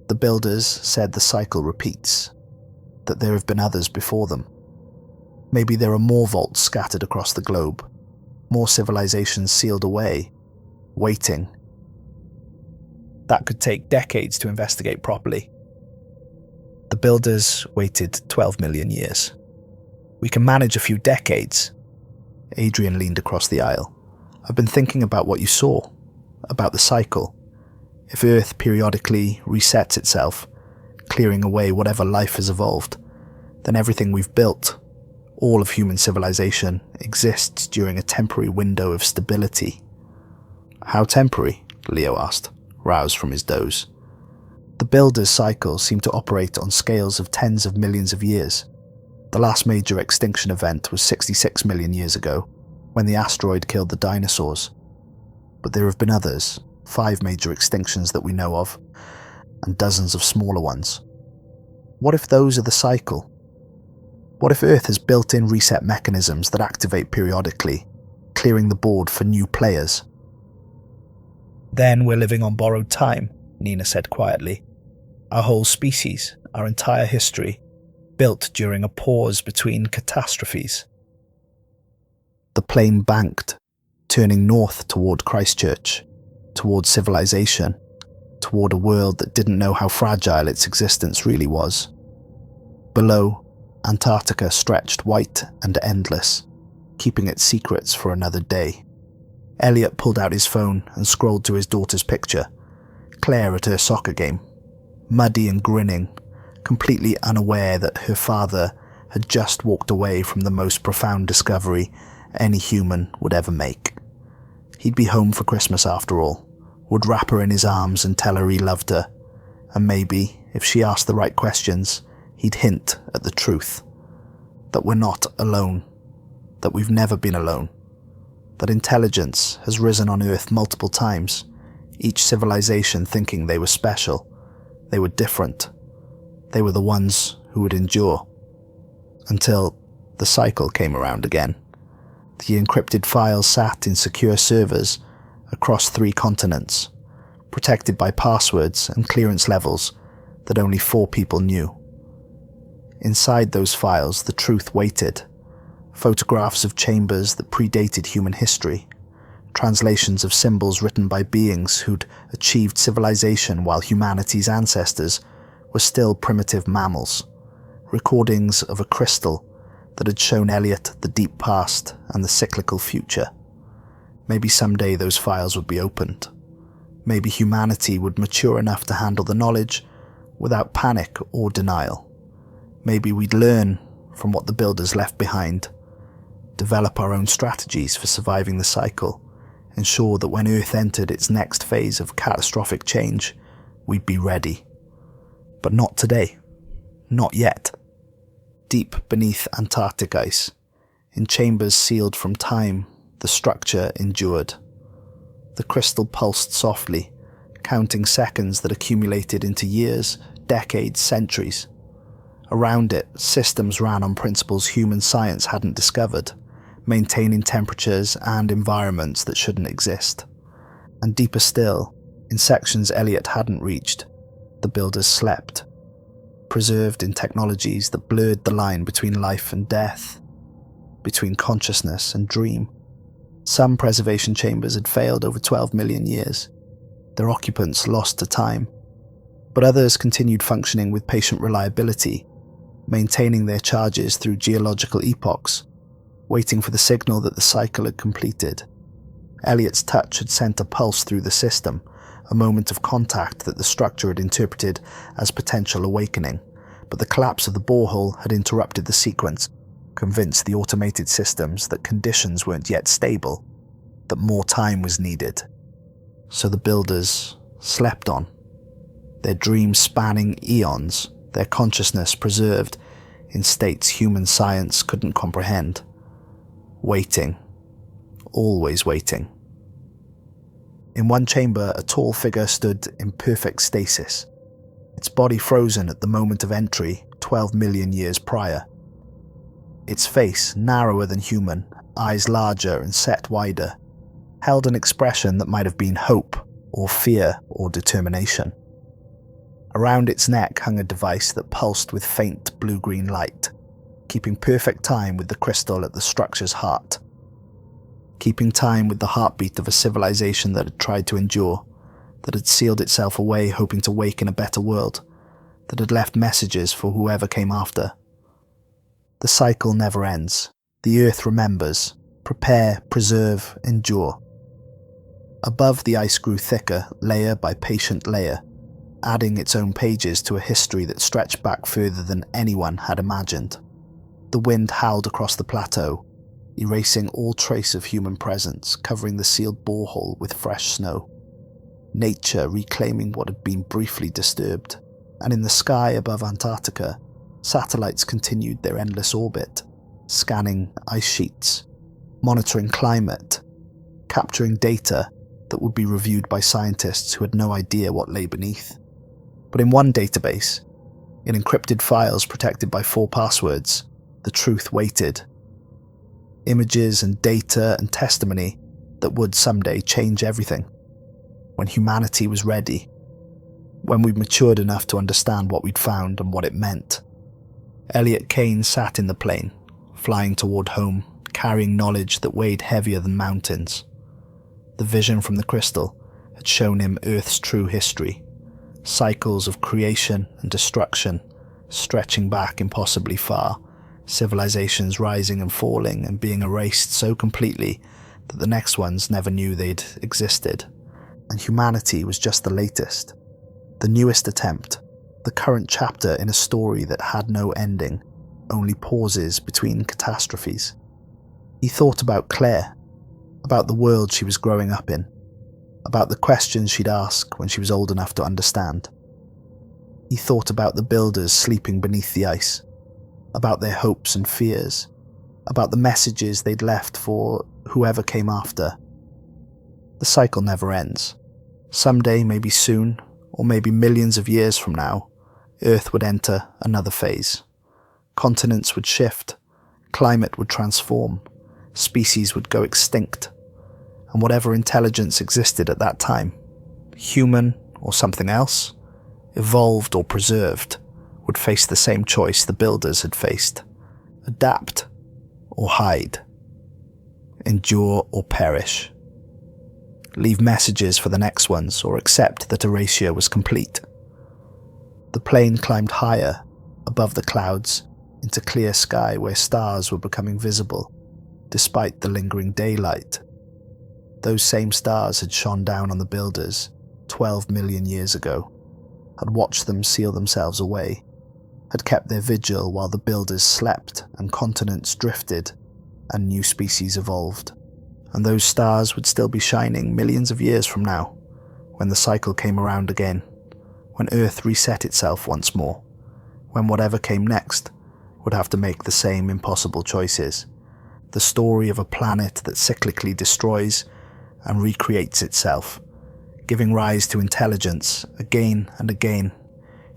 Speaker 1: The builders said the cycle repeats, that there have been others before them. Maybe there are more vaults scattered across the globe, more civilizations sealed away, waiting. That could take decades to investigate properly. The builders waited 12 million years. We can manage a few decades." Adrian leaned across the aisle. "I've been thinking about what you saw, about the cycle. If Earth periodically resets itself, clearing away whatever life has evolved, then everything we've built, all of human civilization, exists during a temporary window of stability." "How temporary?" Leo asked, roused from his doze. "The builder's cycle seemed to operate on scales of tens of millions of years. The last major extinction event was 66 million years ago, when the asteroid killed the dinosaurs. But there have been others, 5 major extinctions that we know of, and dozens of smaller ones. What if those are the cycle? What if Earth has built-in reset mechanisms that activate periodically, clearing the board for new players?" "Then we're living on borrowed time," Nina said quietly. "Our whole species, our entire history, built during a pause between catastrophes." The plane banked, turning north toward Christchurch, toward civilization, toward a world that didn't know how fragile its existence really was. Below, Antarctica stretched white and endless, keeping its secrets for another day. Elliott pulled out his phone and scrolled to his daughter's picture, Claire at her soccer game, muddy and grinning, completely unaware that her father had just walked away from the most profound discovery any human would ever make. He'd be home for Christmas after all, would wrap her in his arms and tell her he loved her, and maybe, if she asked the right questions, he'd hint at the truth. That we're not alone, that we've never been alone, that intelligence has risen on Earth multiple times, each civilization thinking they were special, they were different, they were the ones who would endure. Until the cycle came around again. The encrypted files sat in secure servers across 3 continents, protected by passwords and clearance levels that only 4 people knew. Inside those files, the truth waited. Photographs of chambers that predated human history, translations of symbols written by beings who'd achieved civilization while humanity's ancestors were still primitive mammals, recordings of a crystal that had shown Elliott the deep past and the cyclical future. Maybe someday those files would be opened. Maybe humanity would mature enough to handle the knowledge without panic or denial. Maybe we'd learn from what the builders left behind develop our own strategies for surviving the cycle, ensure that when Earth entered its next phase of catastrophic change, we'd be ready. But not today. Not yet. Deep beneath Antarctic ice, in chambers sealed from time, the structure endured. The crystal pulsed softly, counting seconds that accumulated into years, decades, centuries. Around it, systems ran on principles human science hadn't discovered, maintaining temperatures and environments that shouldn't exist. And deeper still, in sections Elliott hadn't reached, the builders slept, preserved in technologies that blurred the line between life and death, between consciousness and dream. Some preservation chambers had failed over 12 million years, their occupants lost to time, but others continued functioning with patient reliability, maintaining their charges through geological epochs, waiting for the signal that the cycle had completed. Elliott's touch had sent a pulse through the system, a moment of contact that the structure had interpreted as potential awakening, but the collapse of the borehole had interrupted the sequence, convinced the automated systems that conditions weren't yet stable, that more time was needed. So the builders slept on, their dreams spanning eons, their consciousness preserved in states human science couldn't comprehend. Waiting. Always waiting. In one chamber, a tall figure stood in perfect stasis, its body frozen at the moment of entry 12 million years prior. Its face, narrower than human, eyes larger and set wider, held an expression that might have been hope or fear or determination. Around its neck hung a device that pulsed with faint blue-green light, keeping perfect time with the crystal at the structure's heart. Keeping time with the heartbeat of a civilization that had tried to endure, that had sealed itself away hoping to wake in a better world, that had left messages for whoever came after. The cycle never ends. The Earth remembers. Prepare, preserve, endure. Above, the ice grew thicker, layer by patient layer, adding its own pages to a history that stretched back further than anyone had imagined. The wind howled across the plateau, erasing all trace of human presence, covering the sealed borehole with fresh snow. Nature reclaiming what had been briefly disturbed, and in the sky above Antarctica, satellites continued their endless orbit, scanning ice sheets, monitoring climate, capturing data that would be reviewed by scientists who had no idea what lay beneath. But in one database, in encrypted files protected by 4 passwords, the truth waited. Images and data and testimony that would someday change everything. When humanity was ready. When we'd matured enough to understand what we'd found and what it meant. Elliott Kane sat in the plane, flying toward home, carrying knowledge that weighed heavier than mountains. The vision from the crystal had shown him Earth's true history. Cycles of creation and destruction, stretching back impossibly far, civilizations rising and falling and being erased so completely that the next ones never knew they'd existed. And humanity was just the latest, the newest attempt, the current chapter in a story that had no ending, only pauses between catastrophes. He thought about Claire, about the world she was growing up in, about the questions she'd ask when she was old enough to understand. He thought about the builders sleeping beneath the ice, about their hopes and fears, about the messages they'd left for whoever came after. The cycle never ends. Someday, maybe soon, or maybe millions of years from now, Earth would enter another phase. Continents would shift, climate would transform, species would go extinct, and whatever intelligence existed at that time, human or something else, evolved or preserved, would face the same choice the builders had faced: adapt or hide, endure or perish, leave messages for the next ones or accept that erasure was complete. The plane climbed higher, above the clouds, into clear sky where stars were becoming visible, despite the lingering daylight. Those same stars had shone down on the builders 12 million years ago, had watched them seal themselves away, had kept their vigil while the builders slept and continents drifted, and new species evolved. And those stars would still be shining millions of years from now, when the cycle came around again, when Earth reset itself once more, when whatever came next would have to make the same impossible choices. The story of a planet that cyclically destroys and recreates itself, giving rise to intelligence again and again,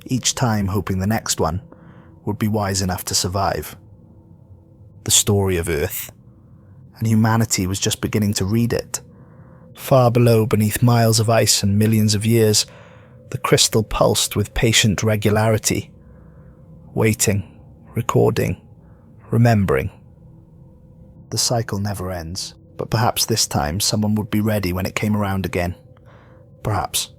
Speaker 1: each time hoping the next one would be wise enough to survive. The story of Earth. And humanity was just beginning to read it. Far below, beneath miles of ice and millions of years, the crystal pulsed with patient regularity, waiting, recording, remembering. The cycle never ends, but perhaps this time someone would be ready when it came around again. Perhaps.